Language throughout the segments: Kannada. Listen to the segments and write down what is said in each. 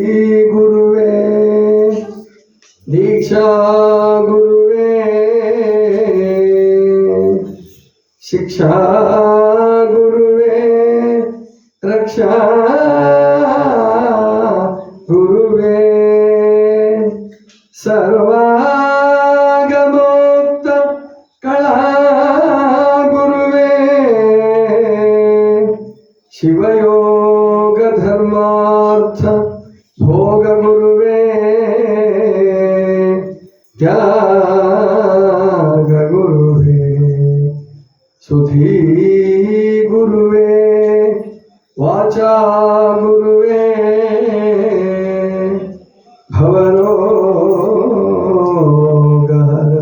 ಈ ಗುರುವೇ ದೀಕ್ಷಾ ಗುರುವೇ ಶಿಕ್ಷಾ ಗುರುವೇ ರಕ್ಷಾ ಗುರುವೇ ಸರ್ವಾಗಮೋಕ್ತ ಕಳಾ ಗುರುವೇ ಶಿವಯೋಗ ಧರ್ಮಾರ್ಥ ಭೋಗ ಗುರುವೇ ತ್ಯಾಗ ಗುರುವೇ ಸುಧೀ ಗುರುವೇ ವಾಚಾ ಗುರುವೇ ಭವರೋಗಹರ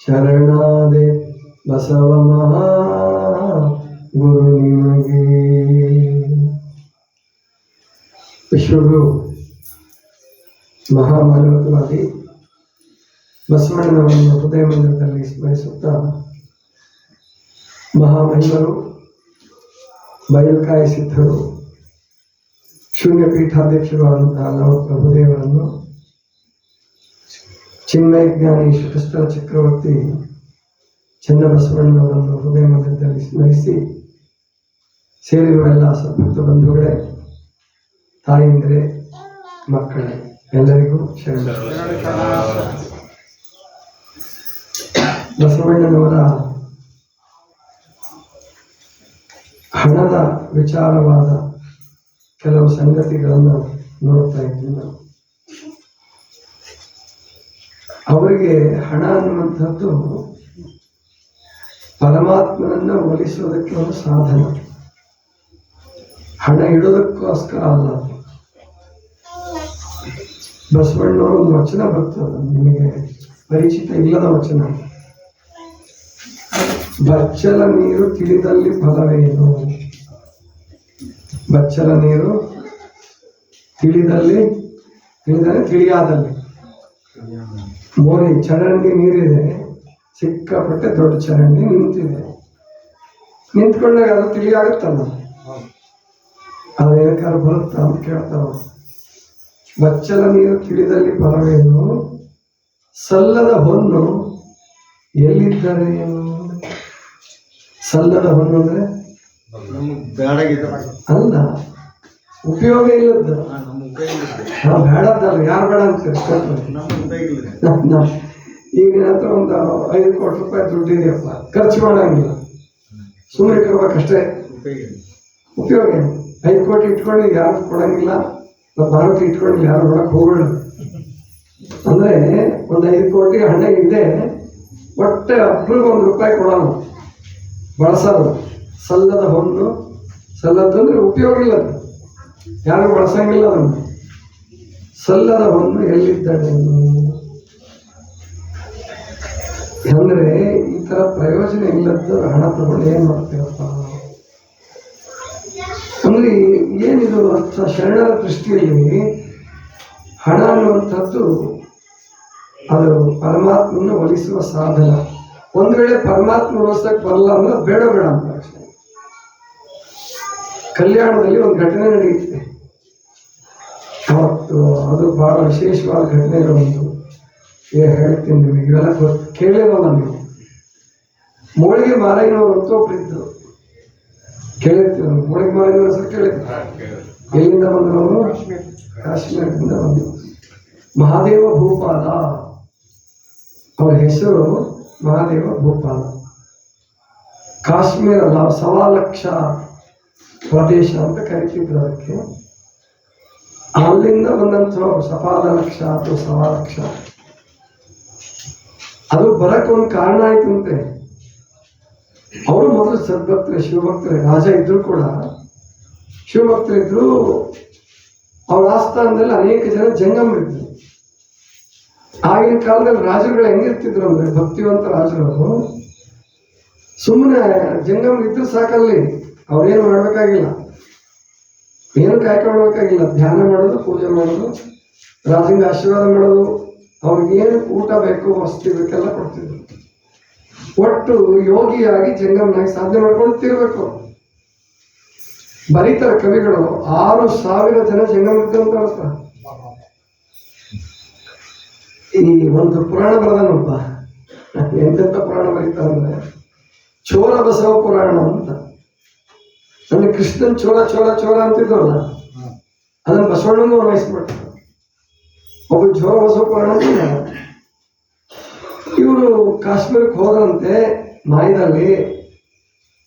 ಶರಣಾದೆ ಬಸವ ಮಹಾ ಗುರು ನಿಮಗೆ. ವಿಶ್ವಗುರು ಮಹಾಮಾನವತಾವಾದಿ ಬಸವಣ್ಣನವರನ್ನು ಹೃದಯ ಮಂದಿರದಲ್ಲಿ ಸ್ಮರಿಸುತ್ತಾ ಮಹಾಮಹಿಮರು ಬಯಲುಕಾಯಿ ಸಿದ್ಧರು ಶೂನ್ಯ ಪೀಠಾಧ್ಯಕ್ಷರು ಆದಂತಹ ಪ್ರಭುದೇವರನ್ನು ಚಿನ್ಮಯ ಜ್ಞಾನಿ ಶ್ರೀಕೃಷ್ಣ ಚಕ್ರವರ್ತಿ ಚನ್ನಬಸವಣ್ಣನವರನ್ನು ಹೃದಯ ಮಂದಿರದಲ್ಲಿ ಸ್ಮರಿಸಿ ಸೇರಿರುವ ಎಲ್ಲ ಸದ್ಭಕ್ತ ಬಂಧುಗಳೇ, ತಾಯಂದಿರೇ, ಮಕ್ಕಳೇ, ಎಲ್ಲರಿಗೂ ಶರಣ. ಬಸವಣ್ಣನವರ ಹಣದ ವಿಚಾರವಾದ ಕೆಲವು ಸಂಗತಿಗಳನ್ನು ನೋಡ್ತಾ ಇದ್ದೀವಿ ನಾವು. ಅವರಿಗೆ ಹಣ ಅನ್ನುವಂಥದ್ದು ಪರಮಾತ್ಮನನ್ನ ಒಲಿಸುವುದಕ್ಕೆ ಒಂದು ಸಾಧನ, ಹಣ ಇಡೋದಕ್ಕೋಸ್ಕರ ಅಲ್ಲ. ಬಸವಣ್ಣವರು ಒಂದು ವಚನ ಬರ್ತದೆ, ನಿಮಗೆ ಪರಿಚಿತ ಇಲ್ಲದ ವಚನ. ಬಚ್ಚಲ ನೀರು ತಿಳಿದಲ್ಲಿ ಫಲವೇನು, ಬಚ್ಚಲ ನೀರು ತಿಳಿಯಾದಲ್ಲಿ. ಮೋರಿ ಚರಂಡಿ ನೀರಿದೆ, ಸಿಕ್ಕಾಪಟ್ಟೆ ದೊಡ್ಡ ಚರಂಡಿ ನಿಂತಿದೆ, ನಿಂತ್ಕೊಂಡಾಗ ಅದು ತಿಳಿಯಾಗುತ್ತಲ್ಲ, ಅದು ಏನಕ್ಕಾದ್ರು ಬರುತ್ತಾ ಅಂತ ಕೇಳ್ತಾವ. ಬಚ್ಚಲ ನೀರು ತಿಳಿದಲ್ಲಿ ಫಲವೇನು, ಸಲ್ಲದ ಹೊನ್ನು ಎಲ್ಲಿದ್ದರೆ ಏನು. ಸಲ್ಲದ ಹೊನ್ನು ಅಂದ್ರೆ ಅಲ್ಲ, ಉಪಯೋಗ ಇಲ್ಲದ್ದು. ನಾವು ಬೇಡದ್ದಲ್ಲ, ಯಾರು ಬೇಡ ಅಂತ ಈಗ ಹತ್ರ ಒಂದು 5 ಕೋಟಿ ರೂಪಾಯಿ ದುಡ್ಡಿದೆಯಪ್ಪ, ಖರ್ಚು ಮಾಡಂಗಿಲ್ಲ, ಸುಮ್ಮನೆ ಇಟ್ಕೋಬೇಕಷ್ಟೇ. ಉಪಯೋಗ 5 ಕೋಟಿ ಇಟ್ಕೊಂಡು ಯಾರು ಕೊಡಂಗಿಲ್ಲ, ಭಾರತ ಇಟ್ಕೊಂಡು ಯಾರು ಕೊಡಕ್ ಹೋಗೋಣ ಅಂದ್ರೆ ಒಂದು 5 ಕೋಟಿ ಹಣ ಇದೆ, ಒಟ್ಟೆ ಒಬ್ರಿಗೆ ₹1 ಕೊಡೋಣ, ಬಳಸೋದು. ಸಲ್ಲದ ಹೊನ್ನು, ಸಲ್ಲದ್ದು ಅಂದ್ರೆ ಉಪಯೋಗ ಇಲ್ಲ, ಯಾರು ಬಳಸಂಗಿಲ್ಲ ಅದನ್ನು. ಸಲ್ಲದ ಹೊನ್ನು ಎಲ್ಲಿದ್ದಾಳೆ ಅಂದ್ರೆ ಈ ತರ ಪ್ರಯೋಜನ ಇಲ್ಲದ್ದು ಹಣ ತಗೊಂಡು ಏನ್ ಮಾಡ್ತೀವಪ್ಪ ಅಂದ್ರೆ ಏನಿದು ಅರ್ಥ. ಶರಣರ ದೃಷ್ಟಿಯಲ್ಲಿ ಹಣ ಅನ್ನುವಂಥದ್ದು ಅದು ಪರಮಾತ್ಮನ ಒಲಿಸುವ ಸಾಧನ. ಒಂದ್ ವೇಳೆ ಪರಮಾತ್ಮ ಒಲಿಸಕ್ ಬರಲ್ಲ ಅಂದ್ರೆ ಬೇಡ ಬೇಡ ಅಂತ. ಕಲ್ಯಾಣದಲ್ಲಿ ಒಂದು ಘಟನೆ ನಡೆಯುತ್ತೆ ಅವತ್ತು, ಅದು ಬಹಳ ವಿಶೇಷವಾದ ಘಟನೆಗಳೊಂದು ಹೇಳ್ತೀನಿ ನಿಮಗೆ. ಇವೆಲ್ಲ ಕೇಳಿರಲ್ಲ ನೀವು. ಮೋಳಿಗೆ ಮಾರಯ್ಯನವರು ಅಂತ ಒಬ್ಬರಿದ್ರು, ಕೇಳಿರ್ತೀರ. ಮೋಳಿಗೆ ಮಾರಯ್ಯನವ್ರ ಹೆಸರು ಕೇಳಿದ್ರು. ಎಲ್ಲಿಂದ ಬಂದವರು? ಕಾಶ್ಮೀರದಿಂದ ಬಂದರು. ಮಹಾದೇವ ಭೂಪಾಲ ಅವರ ಹೆಸರು. ಮಹಾದೇವ ಭೂಪಾಲ ಕಾಶ್ಮೀರ ಅಲ್ಲ, 1.25 ಲಕ್ಷ ಪ್ರದೇಶ ಅಂತ ಕರಿತಿದ್ರು ಅದಕ್ಕೆ. ಅಲ್ಲಿಂದ ಬಂದಂಥ 1.25 ಲಕ್ಷ ಅಥವಾ 1.25 ಲಕ್ಷ ಅದು ಬರಕ್ಕೆ ಒಂದು ಕಾರಣ ಆಯ್ತಂತೆ. ಅವರು ಮೊದಲು ಸದ್ಭಕ್ತರೆ, ಶಿವಭಕ್ತರೆ. ರಾಜ ಇದ್ರು ಕೂಡ ಶಿವಭಕ್ತರಿದ್ರು. ಅವ್ರ ಆಸ್ಥಾನದಲ್ಲಿ ಅನೇಕ ಜನ ಜಂಗಮರಿದ್ರು. ಆಗಿನ ಕಾಲದಲ್ಲಿ ರಾಜರುಗಳು ಹೆಂಗಿರ್ತಿದ್ರು ಅಂದ್ರೆ, ಭಕ್ತಿವಂತ ರಾಜರು ಸುಮ್ಮನೆ ಜಂಗಮರಿದ್ರು ಸಾಕಲ್ಲಿ, ಅವ್ರೇನು ಮಾಡ್ಬೇಕಾಗಿಲ್ಲ, ಏನು ಕಾಯ್ಕೊಳ್ಬೇಕಾಗಿಲ್ಲ. ಧ್ಯಾನ ಮಾಡೋದು, ಪೂಜೆ ಮಾಡೋದು, ರಾಜಂಗ ಆಶೀರ್ವಾದ ಮಾಡೋದು, ಅವ್ರಿಗೇನು ಊಟ ಬೇಕು, ವಸತಿ ಬೇಕೆಲ್ಲ ಕೊಡ್ತಿದ್ರು. ಒಟ್ಟು ಯೋಗಿಯಾಗಿ ಜಂಗಮನಾಗಿ ಸಾಧನೆ ಮಾಡ್ಕೊಳ್ತಿರ್ಬೇಕು. ಬರೀತಾರೆ ಕವಿಗಳು, 6,000 ಜನ ಜಂಗಮ ಇದ್ದಂತ ಅರ್ಥ. ಈ ಒಂದು ಪುರಾಣ ಬರೆದನೊಬ್ಬ, ಎಂತೆಂಥ ಪುರಾಣ ಬರೀತಾರಂದ್ರೆ ಚೋರ ಬಸವ ಪುರಾಣ ಅಂತ. ಅಂದ್ರೆ ಕೃಷ್ಣನ್ ಚೋರ ಚೋರ ಚೋರ ಅಂತಿದ್ರಲ್ಲ, ಅದನ್ನ ಬಸವಣ್ಣನೂ ವಹಿಸ್ಬಿಡ್ತಾರೆ. ಒಬ್ಬ ಚೋರ ಬಸವ ಪುರಾಣ. ಇವರು ಕಾಶ್ಮೀರಕ್ಕೆ ಹೋದಂತೆ ಮಾಯದಲ್ಲಿ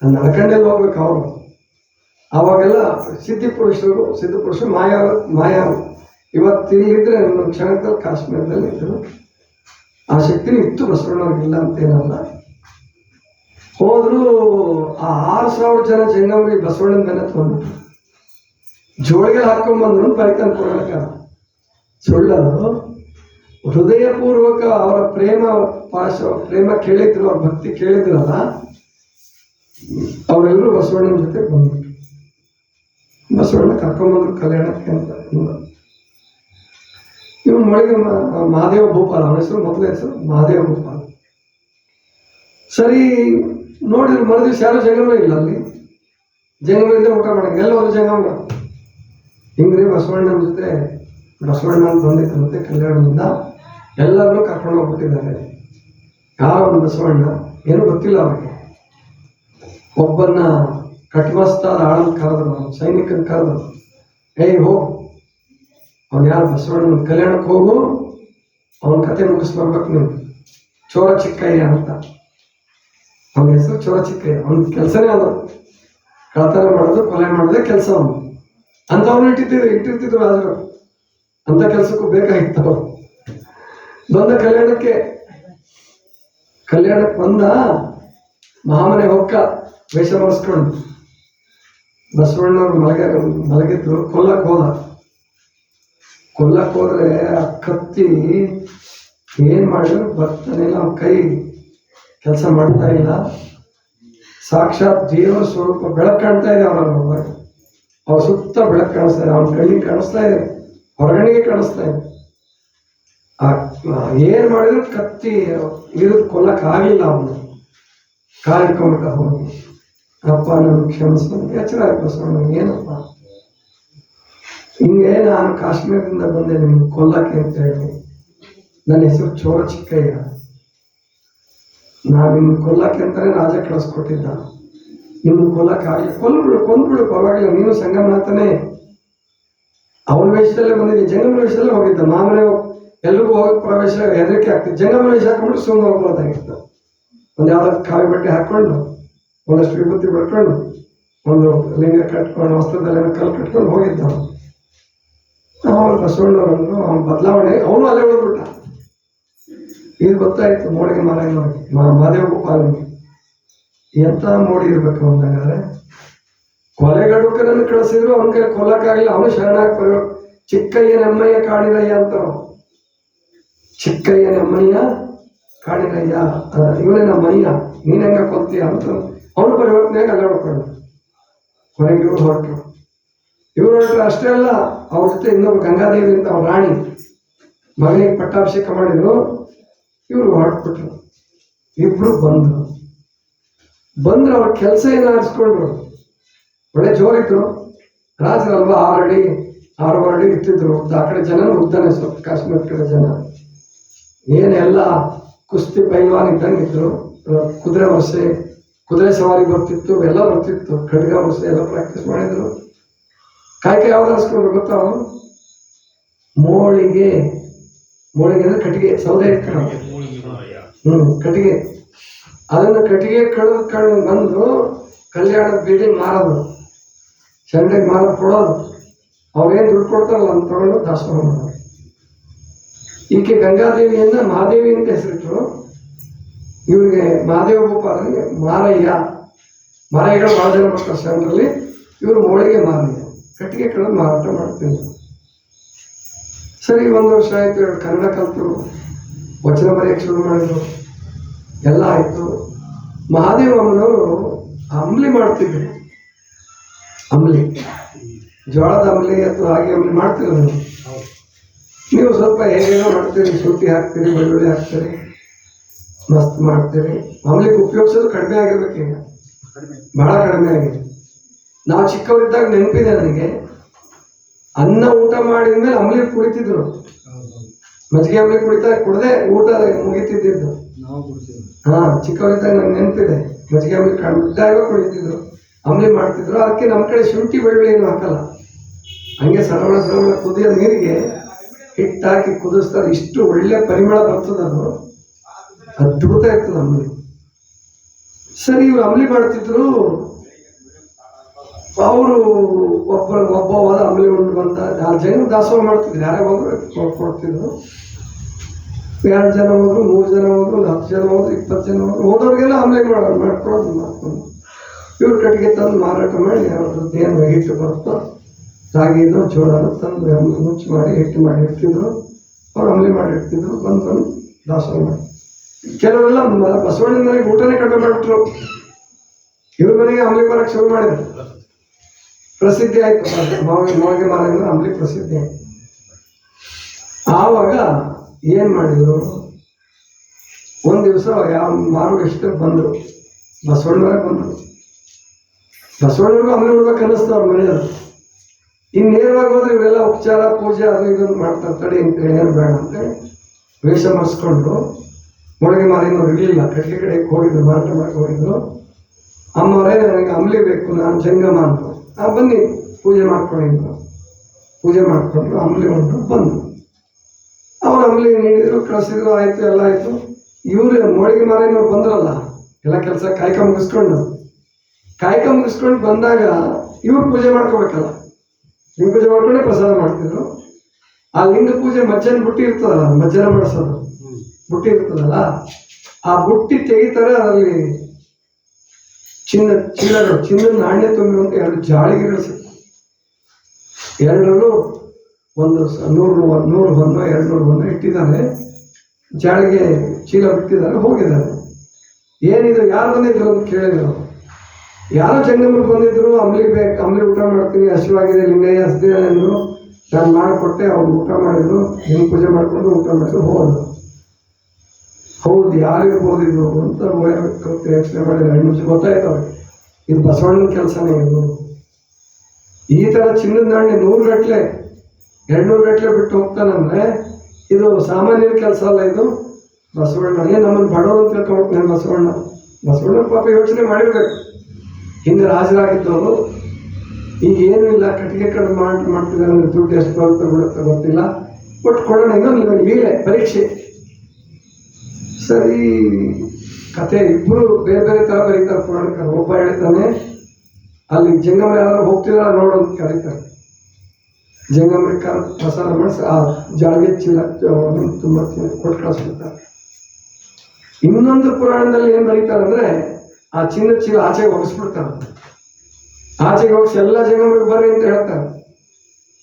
ನಡ್ಕಂಡೆಲ್ಲ ಹೋಗ್ಬೇಕು ಅವರು. ಅವಾಗೆಲ್ಲ ಸಿದ್ಧಪುರುಷರು ಮಾಯ ಇವತ್ತಿಲ್ಲಿದ್ರೆ ಒಂದು ಕ್ಷಣದಲ್ಲಿ ಕಾಶ್ಮೀರದಲ್ಲಿ ಇದ್ರು. ಆ ಶಕ್ತಿನೂ ಇತ್ತು ಬಸವಣ್ಣವ್ರಿಗಿಲ್ಲ ಅಂತೇನಲ್ಲ. ಹೋದ್ರು. ಆ 6,000 ಜನ ಜಂಗಮರಿಗೆ ಬಸವಣ್ಣನ ಬೆನ್ನ ತಗೊಂಡ್ಬಿಟ್ರು. ಜೋಳಿಗೆ ಹಾಕೊಂಡ್ಬಂದ್ರು ಅಂತ ಬರೀತಾನೆ ಪುರಾಣಕಾರ. ಸುಳ್ಳದು. ಹೃದಯಪೂರ್ವಕ ಅವರ ಪ್ರೇಮ ಕೇಳಿದ್ರು, ಅವ್ರ ಭಕ್ತಿ ಕೇಳಿದ್ರಲ್ಲ, ಅವರೆಲ್ಲರೂ ಬಸವಣ್ಣನ ಜೊತೆ ಬಂದ್ಬಿಟ್ರು. ಬಸವಣ್ಣ ಕರ್ಕೊಂಡ್ಬಂದ್ರು ಕಲ್ಯಾಣಕ್ಕೆ ಅಂತ. ಇವ್ ಮೊಳಗೆ ಮಹಾದೇವ ಭೂಪಾಲ, ಅವನ ಹೆಸರು ಮೊದಲ ಹೆಸರು ಮಹಾದೇವ ಭೂಪಾಲ. ಸರಿ ನೋಡಿದ್ರು ಮರುದಿವ್ಸ ಯಾರು ಜಂಗಮ ಇಲ್ಲ ಅಲ್ಲಿ. ಜಂಗಮದಿಂದ ಊಟ ಮಾಡಂಗ ಎಲ್ಲ ಒಂದು ಜಂಗಮ. ಹಿಂಗ್ರಿ ಬಸವಣ್ಣನ ಜೊತೆ ಬಸವಣ್ಣ ಬಂದಿತ್ತು ಮತ್ತೆ ಕಲ್ಯಾಣದಿಂದ ಎಲ್ಲರನ್ನೂ ಕರ್ಕೊಂಡು ಹೋಗ್ಬಿಟ್ಟಿದ್ದಾರೆ. ಯಾವ ಒಂದು ಬಸವಣ್ಣ ಏನೂ ಗೊತ್ತಿಲ್ಲ ಅವ್ರಿಗೆ. ಒಬ್ಬನ್ನ ಕಟ್ಮಸ್ತಾದ ಆಳನ್ ಕರೆದ್ರು, ಸೈನಿಕನ ಕರೆದ್ರು. ಹೋಗು, ಅವ್ನು ಯಾರು ಬಸವಣ್ಣನ ಕಲ್ಯಾಣಕ್ಕೆ ಹೋಗು, ಅವನ ಕತೆ ಮುಗಿಸ್ಬರ್ಬೇಕು ನೀವು, ಚೋರ ಚಿಕ್ಕಯ್ಯ ಅಂತ. ಅವನ ಹೆಸರು ಚೋರ ಚಿಕ್ಕಯ್ಯ. ಅವನ ಕೆಲಸನೇ ಅದು, ಕಳತನ ಮಾಡೋದು, ಕೊಲೆ ಮಾಡೋದೇ ಕೆಲಸ ಅವನು. ಅಂಥವ್ನು ಇಟ್ಟಿರ್ತಿದ್ರು ರಾಜರು. ಅಂಥ ಕೆಲಸಕ್ಕೂ ಬೇಕಾಗಿತ್ತು ಅವ್ರು. ಬಂದ ಕಲ್ಯಾಣಕ್ಕೆ ಬಂದ ಮಹಾಮನೆ ಹೊಕ್ಕ ವೇಷ ಮಾಡಿಸ್ಕೊಂಡು ಬಸವಣ್ಣವ್ರು ಮಲಗಿದ್ರು. ಕೊಲ್ಲಕ್ಕೆ ಹೋದ್ರೆ ಆ ಕತ್ತಿ ಏನ್ ಮಾಡಿದ್ರು ಬರ್ತಾನಿಲ್ಲ, ಅವ್ನ ಕೈ ಕೆಲಸ ಮಾಡ್ತಾ ಇಲ್ಲ. ಸಾಕ್ಷಾತ್ ದೇವರ ಸ್ವರೂಪ ಬೆಳಕು ಕಾಣ್ತಾ ಇದೆ ಅವ್ರ ಸುತ್ತ ಬೆಳಕು ಕಾಣಿಸ್ತಾ ಇದೆ. ಅವನ ಕಣ್ಣಿಗೆ ಕಾಣಿಸ್ತಾ ಇದೆ, ಹೊರಗಣಿಗೆ ಕಾಣಿಸ್ತಾ ಇದೆ. ಏನ್ ಮಾಡಿದ್ರು ಕತ್ತಿ ಇರೋದು ಕೊಲ್ಲಕ್ಕೆ ಆಗಿಲ್ಲ. ಅವನು ಕಾಲಿಟ್ಕೊಂಡ್ಬಿಟ್ಟ. ಹೋಗಿ ಅಪ್ಪ ನಾನು ಕ್ಷಮಿಸ್ಕೊಂಡು ಎಚ್ಚರ ಆಯ್ತು ಬಸವಣ್ಣ, ಏನಪ್ಪ ಹಿಂಗೆ ನಾನು ಕಾಶ್ಮೀರದಿಂದ ಬಂದೆ ನಿಮ್ಗೆ ಕೊಲ್ಲಕ್ಕೆ ಅಂತ ಹೇಳಿ. ನನ್ನ ಹೆಸರು ಚೋರ ಚಿಕ್ಕಯ್ಯ. ನಾನು ನಿಮ್ಗೆ ಕೊಲ್ಲಕ್ಕೆ ಅಂತಾನೆ ರಾಜ ಕಳಿಸ್ಕೊಟ್ಟಿದ್ದ. ನಿಮ್ಗೆ ಕೊಲ್ಲಕ್ಕೆ ಆಗಲಿ, ಕೊಂದ್ಬಿಡು ಪರವಾಗಿಲ್ಲ, ನೀನು ಸಂಗಮನಾಥನೇ. ಅವನ ವೇಷದಲ್ಲೇ ಬಂದಿದ್ದೆ, ಜಂಗಮ ವೇಷದಲ್ಲೇ ಹೋಗಿದ್ದ. ಮಾಮನೆ ಎಲ್ರಿಗೂ ಹೋಗಕ್ಕೆ ಪ್ರವೇಶ ಹೆದರಿಕೆ ಆಗ್ತಿತ್ತು. ಜಂಗಮ ವೇಷ ಹಾಕೊಂಡ್ಬಿಟ್ಟು ಸುಮ್ಮನೆ ಹೋಗ್ಬೋದಾಗಿತ್ತು. ಒಂದು ಯಾವ್ದಾದ್ರು ಕಾವಿ ಬಟ್ಟೆ ಹಾಕೊಂಡು, ಒಂದಷ್ಟು ವಿಭೂತಿ ಬಿಡ್ಕೊಂಡು, ಒಂದು ಲಿಂಗ ಕಟ್ಕೊಂಡು, ವಸ್ತ್ರದಲ್ಲಿ ಕಲ್ಲು ಕಟ್ಕೊಂಡು ಹೋಗಿದ್ದ. ಅವನು ಬಸವಣ್ಣವ್ರನ್ನು ಅವನ ಬದಲಾವಣೆ, ಅವನು ಅಲ್ಲೇ ಹೋಗ್ಬಿಟ್ಟ. ಇದು ಗೊತ್ತಾಯ್ತು ಮೋಡಿಗೆ ಮಹಾದೇವ ಗೋಪಾಲನಿಗೆ. ಎಂತ ಮೋಡಿ ಇರ್ಬೇಕು ಅವನಾಗಾದ್ರೆ. ಕೊಲೆಗಡುಕನನ್ನು ಕಳಿಸಿದ್ರು ಅವನ ಕೈ ಕೊಲ್ಲಕ್ಕಾಗಿಲ್ಲ. ಅವನು ಶರಣಾಗಿ ಬರಬೇಕು. ಚಿಕ್ಕಯ್ಯನಮ್ಮಯ್ಯ ಕಾಣಿರಯ್ಯ ಅಂತ. ಚಿಕ್ಕಯ್ಯನಮ್ಮಯ್ಯ ಕಾಣಿರಯ್ಯ, ಇವನೇ ನಮ್ಮಯ್ಯ, ನೀನ್ ಹೆಂಗ ಕೊಲ್ತೀಯ ಅಂತ ಅವನು ಪರಿವರ್ತನೆಯಾಗಿ ಅಲ್ಲ ಹೊಡ್ಕೊಂಡು ಕೊನೆಗೆ ಇವ್ರು ಹೊರಟರು. ಅಷ್ಟೇ ಅಲ್ಲ, ಅವ್ರ ಜೊತೆ ಇನ್ನೊಬ್ಬ ಗಂಗಾದೇವಿ ಅಂತ ಅವ್ರ ರಾಣಿ ಮಗನಿಗೆ ಪಟ್ಟಾಭಿಷೇಕ ಮಾಡಿದ್ರು. ಇವರು ಹೊರಟ್ಬಿಟ್ರು. ಇಬ್ರು ಬಂದ್ರು ಅವ್ರ ಕೆಲಸ ಏನು ಆರಿಸ್ಕೊಂಡ್ರು. ಒಳ್ಳೆ ಜೋರಿದ್ರು ರಾಜರಲ್ವಾ. 6 ಅಡಿ ಇರ್ತಿದ್ರು. ಆ ಕಡೆ ಜನ ಉದ್ದಾನೆ, ಸ್ವಲ್ಪ ಕಾಶ್ಮೀರ ಕಡೆ ಜನ ಏನೆಲ್ಲ ಕುಸ್ತಿ ಪೈಲ್ವಾನ್ ಇದ್ದಂಗಿದ್ರು. ಕುದುರೆ ಸವಾರಿ ಬರ್ತಿತ್ತು, ಎಲ್ಲ ಬರ್ತಿತ್ತು. ಖಡ್ಗ ವರ್ಷೆ ಎಲ್ಲ ಪ್ರಾಕ್ಟೀಸ್ ಮಾಡಿದ್ರು. ಕಾಯ್ಕೆ ಯಾವ್ದು ಆರಿಸ್ಕೊಂಡ್ರು ಗೊತ್ತಾ? ಮೋಳಿಗೆ ಅಂದ್ರೆ ಕಟ್ಟಿಗೆ, ಸೌದೆ ಇಟ್ಕೊಂಡು ಕಟ್ಟಿಗೆ. ಅದನ್ನು ಕಟ್ಟಿಗೆ ಕಡ್ದು ಬಂದು ಕಲ್ಯಾಣದ ಬಿಲ್ಡಿಂಗ್ ಮಾರೋದು, ಚಂಡೆಗೆ ಮಾರೋದು, ಕೊಡೋದು. ಅವ್ರೇನು ದುಡ್ಡು ಕೊಡ್ತಾರಲ್ಲ ಅಂತ ತಗೊಂಡು ದಾಸೋಹ ಮಾಡೋದು. ಈಕೆ ಗಂಗಾದೇವಿಯನ್ನ ಮಹಾದೇವಿ ಅಂತ ಹೆಸರಿಟ್ರು. ಇವರಿಗೆ ಮಹಾದೇವ ಗೋಪಾಲನಿಗೆ ಮಾರಯ್ಯಗಳು ಭಾಳ ಜನ ಬರ್ತಾರೆ ಶರಣರಲ್ಲಿ. ಇವರು ಮೋಳಿಗೆ ಮಾರಯ್ಯ, ಕಟ್ಟಿಗೆ ಕಳೆದು ಮಾರಾಟ ಮಾಡ್ತೀನಿ. ಸರಿ, 1 ವರ್ಷ ಆಯ್ತು. ಕನ್ನಡ ಕಲ್ತರು, ವಚನ ಬರೆಯಕ್ಕೆ ಶುರು ಮಾಡಿದ್ರು, ಎಲ್ಲ ಆಯ್ತು. ಮಹಾದೇವ ಅಮ್ಮನವರು ಅಂಬ್ಲಿ ಮಾಡ್ತಿದ್ರು. ಅಂಬ್ಲಿ, ಜೋಳದ ಅಂಬ್ಲಿ ಅಥವಾ ರಾಗಿ ಅಂಬ್ಲಿ ಮಾಡ್ತಿದ್ರು. ನೀವು ಸ್ವಲ್ಪ ಹೇಗೇನೋ ಮಾಡ್ತೀರಿ, ಶುಂಠಿ ಹಾಕ್ತೀರಿ, ಬೆಳ್ಳುಳ್ಳಿ ಹಾಕ್ತೀರಿ, ಮಸ್ತ್ ಮಾಡ್ತೀರಿ. ಅಂಬ್ಲಿಗೆ ಉಪಯೋಗಿಸೋದು ಕಡಿಮೆ ಆಗಿರ್ಬೇಕು. ಈಗ ಬಹಳ ಕಡಿಮೆ ಆಗಿದೆ. ನಾವು ಚಿಕ್ಕವರಿದ್ದಾಗ ನೆನಪಿದೆ ನನಗೆ, ಅನ್ನ ಊಟ ಮಾಡಿದ್ಮೇಲೆ ಅಂಬ್ಲಿ ಕುಡಿತಿದ್ರು. ಮಜ್ಜಿಗೆ ಅಂಬ್ಲಿ ಕುಡದೆ ಊಟ ಮುಗಿತಿದ್ದು. ಹಾ, ಚಿಕ್ಕವರಿದ್ದಾಗ ನಂಗೆ ನೆನಪಿದೆ. ಮಜ್ಜಿಗೆ ಅಂಬ್ಲಿ ಕಡ್ಡಾಯ ಕುಡಿತಿದ್ರು, ಅಂಬ್ಲಿ ಮಾಡ್ತಿದ್ರು. ಅದಕ್ಕೆ ನಮ್ಮ ಕಡೆ ಶುಂಠಿ ಬೆಳ್ಳುಳ್ಳಿ ಏನು ಹಾಕಲ್ಲ, ಹಂಗೆ ಸರಳ ಕುದಿಯೋ ನೀರಿಗೆ ಹಿಟ್ಟಾಕಿ ಕುದಿಸ್ತಾರೆ. ಇಷ್ಟು ಒಳ್ಳೆ ಪರಿಮಳ ಬರ್ತದದು, ಅದ್ಭುತ ಇರ್ತದೆ ಅಂಬ್ಲಿ. ಸರಿ, ಇವ್ರು ಅಂಬ್ಲಿ ಮಾಡ್ತಿದ್ರು. ಅವರು ಒಬ್ಬ ಹೋದ ಅಂಬ್ಲಿ ಉಂಡು ಬಂದ. 4 ಜನ ದಾಸೋಹ ಮಾಡ್ತಿದ್ರು, ಯಾರೇ ಹೋದ್ರು ಕೊಡ್ತಿದ್ರು. 2 ಜನ ಹೋದ್ರು, 3 ಜನ ಹೋದ್ರು, 10 ಜನ ಹೋದ್ರು, 20 ಜನ ಹೋದ್ರು. ಹೋದವ್ರಿಗೆಲ್ಲ ಅಂಬ್ಲಿ ಮಾಡ್ಕೊಂಡು ಇವ್ರು ಕಟ್ಟಿಗೆ ತಂದು ಮಾರಾಟ ಮಾಡಿ ಅವ್ರದ್ದು ಏನು ಹಿಟ್ಟು ಬರುತ್ತೋ ರಾಗಿನೋ ಜೋಳನೋ ತಂದು ಮುಚ್ಚಿ ಮಾಡಿ ಹಿಟ್ಟು ಮಾಡಿ ಇಡ್ತಿದ್ರು. ಅವ್ರು ಅಂಬ್ಲಿ ಮಾಡಿ ಇಡ್ತಿದ್ರು. ಬಂದು ದಾಸೋಹ ಮಾಡಿ. ಕೆಲವರೆಲ್ಲ ಬಸವಣ್ಣನ ಮನೆಗೆ ಊಟನೇ ಕಡಿಮೆ ಮಾಡಿಬಿಟ್ರು. ಇವ್ರ ಮನೆಗೆ ಅಂಬ್ಲಿ ಬರಕ್ಕೆ ಶುರು ಮಾಡಿದ್ರು. ಪ್ರಸಿದ್ಧಿ ಆಯ್ತು, ಮೊಳಗೆ ಮಾರ ಅಂದ್ರೆ ಅಂಬ್ಲಿ ಪ್ರಸಿದ್ಧಿ ಆಯ್ತು. ಆವಾಗ ಏನ್ ಮಾಡಿದ್ರು, ಒಂದ್ ದಿವಸ ಯಾವ ಮಾರು ಎಷ್ಟು ಬಂದ್ರು, ಬಸವಣ್ಣವರೇ ಬಂದ್ರು. ಬಸವಣ್ಣವ್ರಿಗೂ ಅಂಬ್ಲಿ ಉಡ್ಬೇಕು ಅನ್ನಿಸ್ತು ಅವ್ರ ಮನೆಯವರು. ಇನ್ನು ನೇರವಾಗಿ ಹೋದ್ರೆ ಇವರೆಲ್ಲ ಉಪಚಾರ ಪೂಜೆ ಅದು ಇದನ್ನು ಮಾಡ್ತಾರೆ. ತಡೆ ಅಂತೇಳಿ ಏನು ಬೇಡ ಅಂತೇಳಿ ವೇಷ ಮರೆಸ್ಕೊಂಡು ಮೊಳಗೆ ಮಾರಿನವ್ರು ಇರಲಿಲ್ಲ, ಕಟ್ಗೆ ಕಡೆಗೆ ಹೋಗಿದ್ರು, ಮಾರಾಟ ಮಾಡಕ್ಕೆ ಹೋಗಿದ್ರು. ಅಮ್ಮವರೇ ನನಗೆ ಅಂಬ್ಲಿ ಬೇಕು, ನಾನು ಜಂಗಮ ಅಂತ. ಬನ್ನಿ ಪೂಜೆ ಮಾಡ್ಕೊಂಡಿದ್ರು. ಪೂಜೆ ಮಾಡ್ಕೊಂಡು ಅಂಬ್ಲಿ ಉಂಟು ಬಂದು ಅವ್ರು ಅಂಬ್ಲಿ ನೀಡಿದ್ರು, ಕಳಿಸಿದ್ರು. ಆಯ್ತು, ಎಲ್ಲ ಆಯ್ತು. ಇವ್ರು ಮೊಳಗೆ ಮಾರಿನವ್ರು ಬಂದ್ರಲ್ಲ, ಎಲ್ಲ ಕೆಲಸ ಕಾಯ್ಕ ಮುಗಿಸ್ಕೊಂಡು ಬಂದಾಗ ಇವ್ರು ಪೂಜೆ ಮಾಡ್ಕೋಬೇಕಲ್ಲ, ಲಿಂಗ ಪೂಜೆ ಮಾಡ್ಕೊಂಡೆ ಪ್ರಸಾದ ಮಾಡ್ತಿದ್ರು. ಆ ಲಿಂಗ ಪೂಜೆ ಮಜ್ಜನ ಬುಟ್ಟಿ ಇರ್ತದಲ್ಲ, ಮಜ್ಜನ ಮಾಡಿಸೋದು ಬುಟ್ಟಿ ಇರ್ತದಲ್ಲ, ಆ ಬುಟ್ಟಿ ತೆಗಿತಾರೆ. ಅದರಲ್ಲಿ ಚಿನ್ನದ ನಾಣ್ಯ ತುಂಬಿರುವಂತ 2 ಜಾಳಿಗೆಗಳು ಸಿಕ್ತು. 2ರಲ್ಲೂ ಒಂದು 100 ಹೊನ್ನು 200 ಹೊನ್ನು ಇಟ್ಟಿದ್ದಾರೆ. ಜಾಳಿಗೆ ಚೀಲ ಬಿಟ್ಟಿದ್ದಾರೆ, ಹೋಗಿದ್ದಾರೆ. ಏನಿದು, ಯಾರು ಬಂದಿದ್ರು ಅಂತ ಕೇಳಿದ್ರು. ಯಾರೋ ಜಂಗಮರು ಬಂದಿದ್ರು, ಅಂಬ್ಲಿ ಊಟ ಮಾಡ್ತೀನಿ, ಹಸಿವಾಗಿದೆ, ಲಿಂಗಯ್ಯ ಹಸ್ದಿನ ಅಂದರು. ನಾನು ಮಾಡಿಕೊಟ್ಟೆ, ಅವ್ರು ಊಟ ಮಾಡಿದ್ರು, ಲಿಂಗ ಪೂಜೆ ಮಾಡಿಕೊಂಡು ಊಟ ಮಾಡಿದ್ರು, ಹೋದ್ರು. ಹೌದು, ಯಾರಿರ್ಬೋದಿದ್ರು ಅಂತ ಯೋಚನೆ ಮಾಡಿದ್ರು. 2 ನಿಮಿಷ ಗೊತ್ತಾಯ್ತು ಅವ್ರಿಗೆ, ಇದು ಬಸವಣ್ಣನ ಕೆಲಸನೇ. ಇದು ಈ ಥರ ಚಿನ್ನದ ನಾಣ್ಯ 100 ಗಟ್ಟಲೆ 200 ಗಟ್ಟಲೆ ಬಿಟ್ಟು ಹೋಗ್ತಾನಂದ್ರೆ ಇದು ಸಾಮಾನ್ಯರ ಕೆಲಸ ಅಲ್ಲ. ಇದು ಬಸವಣ್ಣ ನಮ್ಮನ್ನು ಬಡವರು ಅಂತ ತಿಳ್ಕೊಂಡ್ಬಿಡ್ತಾನೆ. ಬಸವಣ್ಣ ಪಾಪ ಯೋಚನೆ ಮಾಡಿರ್ಬೇಕು. ಹಿಂದೆ ರಾಜರಾಗಿದ್ದವರು, ಈಗ ಏನೂ ಇಲ್ಲ, ಕಟ್ಟಿಗೆ ಕಡಿಮೆ ಮಾಡ್ತಿದ್ದಾರೆ ಅಂದ್ರೆ ದುಡ್ಡು ಎಷ್ಟು ಬರುತ್ತೆ ಬಿಡುತ್ತೆ ಗೊತ್ತಿಲ್ಲ, ಒಟ್ಟು ಕೊಡೋಣ. ಇನ್ನೊಂದು ಲೀಲೆ, ಪರೀಕ್ಷೆ. ಸರಿ, ಕತೆ ಇಬ್ಬರು ಬೇರೆ ಬೇರೆ ಥರ ಬರೀತಾರೆ ಪುರಾಣಿಕರು. ಒಬ್ಬ ಹೇಳ್ತಾನೆ, ಅಲ್ಲಿ ಜಂಗಮರು ಯಾರು ಹೋಗ್ತಿದಾರ ನೋಡೋದು ಕರೀತಾರೆ. ಜಂಗಮರಿಗೆ ಪ್ರಸಾದ ಮಾಡಿಸಿ ಆ ಜಾಳಿಗೆ ಚೀಲ ತುಂಬ ಕೊಟ್ಟು ಕಳಿಸ್ಬಿಡ್ತಾರೆ. ಇನ್ನೊಂದು ಪುರಾಣದಲ್ಲಿ ಏನು ಬರೀತಾರೆ ಅಂದ್ರೆ, ಆ ಚಿನ್ನದ ಚೀಲ ಆಚೆಗೆ ಹೋಗಿಸ್ಬಿಡ್ತಾರೆ. ಆಚೆಗೆ ಹೋಗಿಸಿ ಎಲ್ಲ ಜಂಗಮರಿಗೆ ಬರ್ರಿ ಅಂತ ಹೇಳ್ತಾರೆ.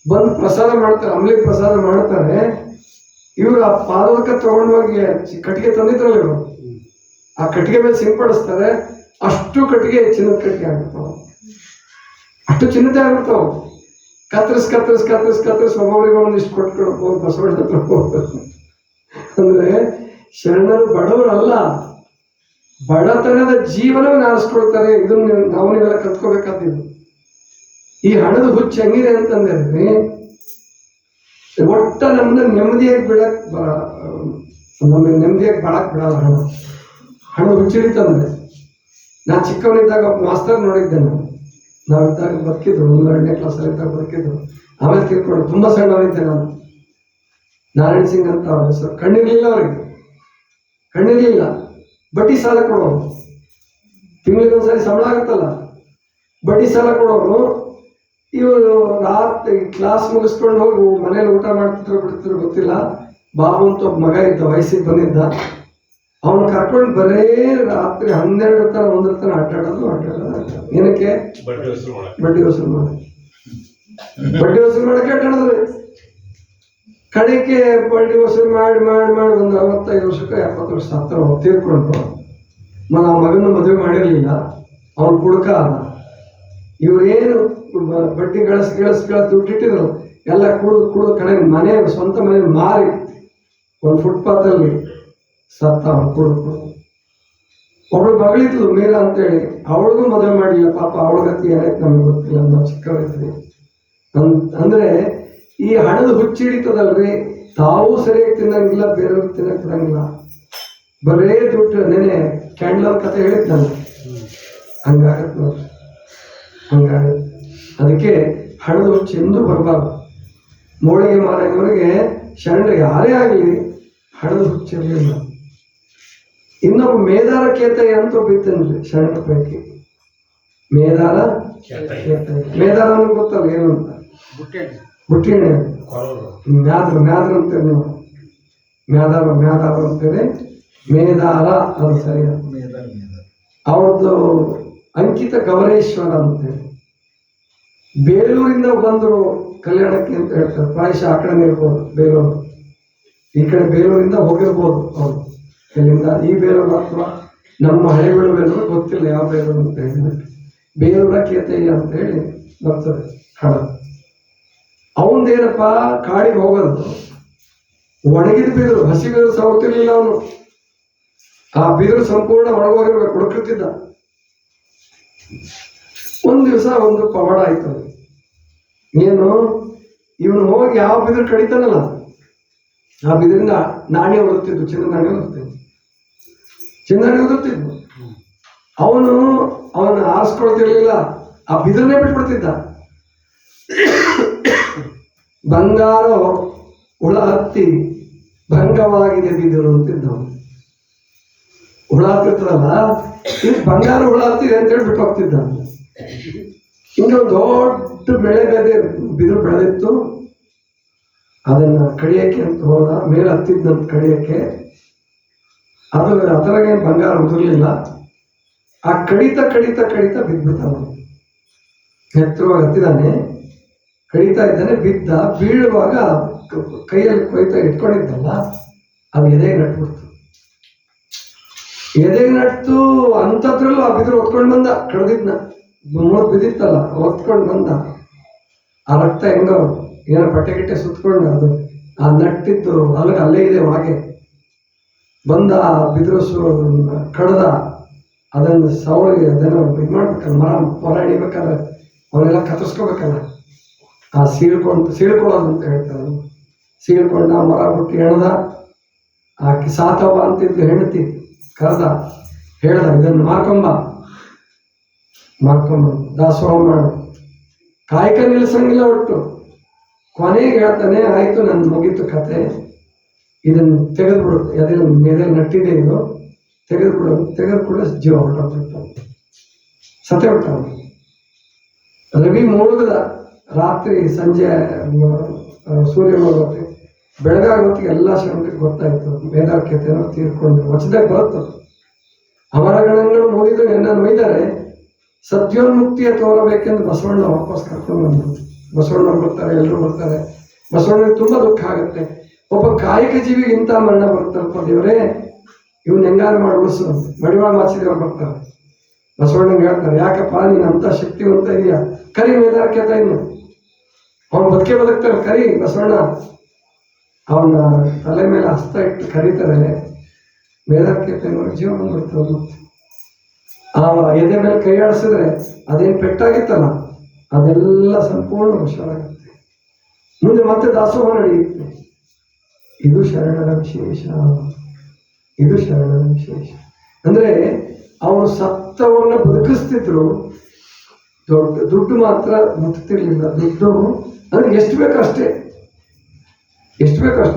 ಬಂದು ಪ್ರಸಾದ ಮಾಡ್ತಾರೆ, ಅಂಬ್ಲಿ ಪ್ರಸಾದ ಮಾಡ್ತಾರೆ. ಇವರು ಆ ಪಾದಕ ತಗೊಂಡೋಗಿ ಕಟ್ಟಿಗೆ ತಂದಿದ್ರಲ್ಲ ಇವರು, ಆ ಕಟ್ಟಿಗೆ ಮೇಲೆ ಸಿಂಪಡಿಸ್ತಾರೆ. ಅಷ್ಟು ಕಟ್ಟಿಗೆ ಚಿನ್ನದ ಕಟ್ಟಿಗೆ ಆಗ್ಬಿಡ್ತಾವ, ಅಷ್ಟು ಚಿನ್ನದೇ ಆಗ್ಬಿಡ್ತಾವ. ಕತ್ತರಿಸ್ ಒಬ್ಬೊಬ್ಬರಿಗೆ ಒಂದಿಷ್ಟು ಕೊಟ್ಕೊಳ್ಬೇಕು. ಬಸವಣ್ಣ ಹತ್ರ ಹೋಗ್ಬೇಕು ಅಂದ್ರೆ ಶರಣರು ಬಡವರಲ್ಲ, ಬಡತನದ ಜೀವನವನ್ನು ಆರಿಸ್ಕೊಳ್ತಾರೆ. ಇದನ್ನು ನಾವು ನೀವೆಲ್ಲ ಕಲ್ತ್ಕೋಬೇಕಾದ್ದು. ಈ ಹಣದ ಹುಚ್ಚು ಹೆಂಗಿದೆ ಅಂತಂದ್ರೆ, ಒಟ್ಟ ನಮ್ದು ನೆಮ್ಮದಿಯಾಗಿ ನಮಗೆ ನೆಮ್ಮದಿಯಾಗಿ ಬಾಳಕ್ ಬಿಡಲ್ಲ. ಹಣದ ಹುಚ್ಚಿಡಿತಂದ್ರೆ, ನಾನು ಚಿಕ್ಕವನಿದ್ದಾಗ ಒಬ್ಬ ಮಾಸ್ತರ್ ನೋಡಿದ್ದೆ. ನಾವಿದ್ದಾಗ ಬದುಕಿದ್ರು, 1-2ನೇ ಕ್ಲಾಸಲ್ಲಿ ಇದ್ದಾಗ ಬದುಕಿದ್ರು. ಆಮೇಲೆ ತಿಳ್ಕೊಂಡು ತುಂಬ ಸಣ್ಣವನಿದ್ದೆ ನಾನು. ನಾರಾಯಣ್ ಸಿಂಗ್ ಅಂತ ಅವ್ರ ಹೆಸರು. ಕಣ್ಣಿರ್ಲಿಲ್ಲ ಅವ್ರಿಗೆ, ಕಣ್ಣಿರ್ಲಿಲ್ಲ. ಬಡ್ಡಿ ಸಾಲ ಕೊಡೋರು, ತಿಂಗಳಿಗೊಂದ್ಸರಿ ಸಂಬಳ ಆಗುತ್ತಲ್ಲ, ಬಡ್ಡಿ ಸಾಲ ಕೊಡೋರು. ಇವರು ರಾತ್ರಿ ಕ್ಲಾಸ್ ಮುಗಿಸ್ಕೊಂಡು ಹೋಗಿ ಮನೇಲಿ ಊಟ ಮಾಡ್ತಿದ್ರು ಬಿಡ್ತಿದ್ರು ಗೊತ್ತಿಲ್ಲ. ಬಾಬು ಅಂತ ಒಬ್ಬ ಮಗ ಇದ್ದ, ವಯಸ್ಸಿಗೆ ಬಂದಿದ್ದ. ಅವನು ಕರ್ಕೊಂಡು ಬರೇ ರಾತ್ರಿ 12 ತನ 1 ತನ ಅಡ್ಡಾಡೋದು. ಏನಕ್ಕೆ? ಬಡ್ಡಿ ವಸೂಲು ಮಾಡಕ್ಕೆ ಅಡ್ಡಾಡಿದ್ರು. ಕಡೆಗೆ ಬಡ್ಡಿ ವಸೂಲು ಮಾಡಿ ಒಂದು 65 ವರ್ಷಕ್ಕೆ 70 ವರ್ಷ ಹತ್ರ ತೀರ್ಕೊಂಡು. ಆ ಮಗನ ಮದುವೆ ಮಾಡಿರ್ಲಿಲ್ಲ, ಅವನು ಕುಡ್ಕ ಅದ. ಇವ್ರೇನು ಬಡ್ಡಿ ಗಳಸ್ ದುಡ್ಡಿಟ್ಟಿದ್ರು ಎಲ್ಲ ಕುಡಿದು ಕಡೆ ಮನೆ, ಸ್ವಂತ ಮನೆ ಮಾರಿ ಒಂದು ಫುಟ್ಪಾತಲ್ಲಿ ಸತ್ತ. ಅವನು ಕುಡಿದು. ಒಬ್ಳು ಮಗಳಿದ್ಲು ಮೀರಾ ಅಂತೇಳಿ, ಅವಳಿಗೂ ಮದುವೆ ಮಾಡಲಿಲ್ಲ ಪಾಪ. ಅವಳ ಗತಿ ಏನಾಯ್ತು ನಮ್ಗೆ ಗೊತ್ತಿಲ್ಲ, ನಾವು ಚಿಕ್ಕವರಿದ್ವಿ. ಅಂದ್ರೆ ಈ ಹಣದ ಹುಚ್ಚಿಡಿತದಲ್ರಿ, ತಾವು ಸರಿಯಾಗಿ ತಿನ್ನಂಗಿಲ್ಲ, ಬೇರೆಯವ್ರಿಗೆ ತಿನ್ನಕ್ ಬಿಡಂಗಿಲ್ಲ, ಬರೇ ದುಡ್ಡು. ನೆನೆ ಕ್ಯಾಂಡ್ಲರ್ ಕತೆ ಹೇಳಿದ್ ನಾನು, ಹಂಗಾಗತ್ ನೋಡ್ರಿ, ಹಂಗಾಗತ್ತೆ. ಅದಕ್ಕೆ ಹಣದ ಹುಚ್ಚು ಎಂದೂ ಬರಬಾರ್ದು. ಮೋಳಿಗೆ ಮಾರಾಯವರಿಗೆ ಶರಣರು ಯಾರೇ ಆಗಲಿ ಹಣದ ಹುಚ್ಚಿರಲಿಲ್ಲ. ಇನ್ನೊಬ್ಬ ಮೇದಾರ ಕೇತಯ್ಯ ಅಂತ ಒಬ್ಬಿತ್ತನ್ರಿ ಶರಣರ ಪೈಕಿ. ಮೇದಾರ ಮೇದಾರ ಅನ್ನೋದು ಗೊತ್ತಲ್ಲ ಏನು ಅಂತ, ಬುಟ್ಟಿಯಣ್ಣೆ ಮ್ಯಾದ್ರ ಅಂತೇಳಿ ನೀವು, ಮ್ಯಾದಾರ ಅಂತೇಳಿ ಮೇದಾರ, ಅದು ಸರಿ. ಅವ್ರದ್ದು ಅಂಕಿತ ಗೌರೇಶ್ವರ ಅಂತೇಳಿ ಬೇಲೂರಿಂದ ಬಂದರು ಕಲ್ಯಾಣಕ್ಕೆ ಅಂತ ಹೇಳ್ತಾರೆ. ಪ್ರಾಯಶಃ ಆ ಕಡೆ ಇರ್ಬೋದು, ಬೇಲೂರು ಈ ಕಡೆ ಬೇಲೂರಿಂದ ಹೋಗಿರ್ಬೋದು ಅವರು. ಇಲ್ಲಿಂದ ಈ ಬೇಲೂರು ಅಥವಾ ನಮ್ಮ ಹಳೆಬೀಡು ಬೇಲೂರು ಗೊತ್ತಿಲ್ಲ ಯಾವ ಬೇಲೂರು ಅಂತ ಹೇಳಿದ್ರೆ, ಬೇಲೂರ ಕೇತಯ್ಯ ಅಂತ ಹೇಳಿ ಬರ್ತದೆ ಹಣ. ಅವಂದೇನಪ್ಪ, ಕಾಡಿಗೆ ಹೋಗೋದು, ಒಣಗಿದ ಬಿದಿರು, ಹಸಿ ಬಿದಿರು ಸವರ್ತಿರ್ಲಿಲ್ಲ ಅವನು. ಆ ಬಿದಿರು ಸಂಪೂರ್ಣ ಒಣಗೋಗಿರ್ಬೇಕು, ಹುಡುಕಿರ್ತಿದ್ದ. ಒಂದ್ ದಿವಸ ಒಂದು ಪವಾಡ ಆಯ್ತು. ಏನು, ಇವನು ಹೋಗಿ ಯಾವ ಬಿದಿರು ಕಡಿತಾನಲ್ಲ, ಆ ಬಿದಿರಿಂದ ನಾಣ್ಯ ಓದುತ್ತಿದ್ದು, ಚಿನ್ನ ನಾಣ್ಯ ಓದುತ್ತಿದ್ದು, ಚಿನ್ನ ನಾಣ್ಯ ಓದುತ್ತಿದ್ದು. ಅವನು ಆರಿಸ್ಕೊಳ್ತಿರ್ಲಿಲ್ಲ, ಆ ಬಿದಿರನ್ನೇ ಬಿಟ್ಬಿಡ್ತಿದ್ದ. ಬಂಗಾರ ಹುಳ ಹತ್ತಿ ಭಂಗವಾಗಿದೆ ಬಿದಿರು ಅಂತಿದ್ದ. ಹುಳ ಹತ್ತಿರ್ತದಲ್ಲ, ಇದು ಬಂಗಾರ ಹುಳ ಹತ್ತಿದೆ ಅಂತೇಳಿ ಬಿಟ್ಟು ಹೋಗ್ತಿದ್ದ. ಇನ್ನೊಂದು ದೊಡ್ಡ ಬೆಳೆ ಬಿದಿರು ಬೆಳೆದಿತ್ತು, ಅದನ್ನ ಕಡಿಯಕ್ಕೆ ಅಂತ ಹೋದ. ಮೇಲೆ ಹತ್ತಿದ್ದಂತ ಕಡಿಯಕ್ಕೆ, ಅದು ಅದರಾಗೇನು ಬಂಗಾರ ಉದುರ್ಲಿಲ್ಲ. ಆ ಕಡಿತಾ ಬಿದ್ಬಿಟ್ಟ. ಎತ್ತರವಾಗಿ ಹತ್ತಿದಾನೆ, ಕಡಿತಾ ಇದ್ದಾನೆ, ಬಿದ್ದ. ಬೀಳುವಾಗ ಕೈಯಲ್ಲಿ ಕೊಯ್ತಾ ಇಟ್ಕೊಂಡಿದ್ದಲ್ಲ, ಅದು ಎದೆಗೆ ನಟ್ಬಿಡ್ತು. ಎದೆಗೆ ನಟ್ಟು ಅಂಥದ್ರಲ್ಲೂ ಆ ಬಿದಿರು ಹೊತ್ಕೊಂಡು ಬಂದ. ಕಡ್ದಿದ್ನ ಮೂರು ಬಿದ್ದಿತ್ತಲ್ಲ, ಹೊತ್ಕೊಂಡು ಬಂದ. ಆ ರಕ್ತ ಹೆಂಗೋ ಏನೋ ಬಟ್ಟೆ ಗಿಟ್ಟೆ ಸುತ್ಕೊಂಡು, ಅದು ಆ ನಟ್ಟಿದ್ದು ಅಲ್ಲೇ ಇದೆ ಒಳಗೆ. ಬಂದ ಬಿದಿರು ಕಡ್ದ, ಅದನ್ನು ಸವಳಿಗೆ ಅದನ್ನು ಇದು ಮಾಡ್ಬೇಕಲ್ಲ, ಮರ ಹಿಡಿಬೇಕಾದ್ರೆ ಅವನ್ನೆಲ್ಲ ಕತ್ತರಿಸ್ಕೋಬೇಕಲ್ಲ, ಆ ಸೀಳ್ಕೊಳ್ಳೋದು ಅಂತ ಹೇಳ್ತಾರೆ. ಸೀಳ್ಕೊಂಡ, ಮರ ಬಿಟ್ಟು ಎಳ್ದ. ಆಕೆ ಸಾತವ್ವ ಅಂತಿದ್ದು ಹೆಂಡತಿ ಕರೆದ, ಹೇಳ್ದ, ಇದನ್ನು ಮಾರ್ಕೊಂಬ ದಾಸೋಹ ಮಾಡು. ಕಾಯಕ ನಿಲ್ಲಿಸಂಗಿಲ್ಲ ಒಟ್ಟು. ಕೊನೆಗೆ ಹೇಳ್ತಾನೆ, ಆಯ್ತು ನನ್ನ ಮುಗೀತು ಕತೆ, ಇದನ್ನು ತೆಗೆದ್ಬಿಡು, ಎದೆಲ್ಲಿ ನಟ್ಟಿದೆ ಇದು, ತೆಗೆದು ಕೂಡ ಜೀವ ಹೊರಟೋಗ್ಬಿಟ್ಟು ಸತೆ ಬಿಟ್ಟ. ರವಿ ಮುಳುಗದ. ರಾತ್ರಿ ಸಂಜೆ ಸೂರ್ಯ ಮುಳುಗತ್ತೆ. ಬೆಳಗಾಗೋತ್ತಿಗೆ ಎಲ್ಲ ಶರಣರಿಗೆ ಗೊತ್ತಾಯ್ತು, ಮೇದಾರ್ಕೆತೆಯನ್ನು ತೀರ್ಕೊಂಡು. ವಚದಾಗ ಬರುತ್ತದು, ಅಮರಗಣಗಳು ಮುಗಿದು ಏನನ್ನು ಒಯ್ದಾರೆ, ಸತ್ಯೋನ್ಮುಕ್ತಿಯ ತೋರಬೇಕೆಂದು ಬಸವಣ್ಣ ವಾಪಸ್ ಕರ್ಕೊಂಡು ಬಂದರು. ಬಸವಣ್ಣವ್ರು ಬರ್ತಾರೆ, ಎಲ್ಲರೂ ಬರ್ತಾರೆ. ಬಸವಣ್ಣನಿಗೆ ತುಂಬ ದುಃಖ ಆಗುತ್ತೆ. ಒಬ್ಬ ಕಾಯಕ ಜೀವಿಗೆ ಇಂಥ ಮರಣ ಬರುತ್ತಲ್ಪ ದೇವರೇ, ಇವನ್ ಹೆಂಗಾರು ಮಾಡಿ ಉಳಿಸು. ಮಡಿವಾಳ ಮಾಚಿದೇವ್ರು ಬರ್ತಾರೆ, ಬಸವಣ್ಣಂಗೆ ಹೇಳ್ತಾರೆ, ಯಾಕಪ್ಪ ನೀನು ಅಂತ ಶಕ್ತಿವಂತ ಇದೆಯಾ, ಕರಿ ಮೇದಾರ್ಕೆತ, ಇನ್ನು ಅವನು ಬದುಕ್ತಾರೆ, ಕರಿ ಬಸವಣ್ಣ. ಅವನ ತಲೆ ಮೇಲೆ ಹಸ್ತ ಇಟ್ಟು ಕರೀತಾರೆ. ಮೇದಾರ್ಕೆತ ಜೀವ ಬಂದ್ಬಿಡ್ತಾರೆ. ಆ ಎದೆ ಮೇಲೆ ಕೈ ಆಡಿಸಿದ್ರೆ ಅದೇನು ಪೆಟ್ಟಾಗಿತ್ತಲ್ಲ, ಅದೆಲ್ಲ ಸಂಪೂರ್ಣ ಹುಷಾರಾಗುತ್ತೆ. ಮುಂದೆ ಮತ್ತೆ ದಾಸೋಹ ನಡೆಯುತ್ತೆ. ಇದು ಶರಣರ ವಿಶೇಷ. ಅಂದ್ರೆ ಅವನು ಸತ್ತವನ್ನ ಬದುಕಿಸ್ತಿದ್ರು, ದುಡ್ಡು ಮಾತ್ರ ಮುಟ್ತಿರ್ಲಿಲ್ಲ. ದುಡ್ಡು ಅಂದ್ರೆ ಎಷ್ಟು ಬೇಕೋ ಅಷ್ಟೇ,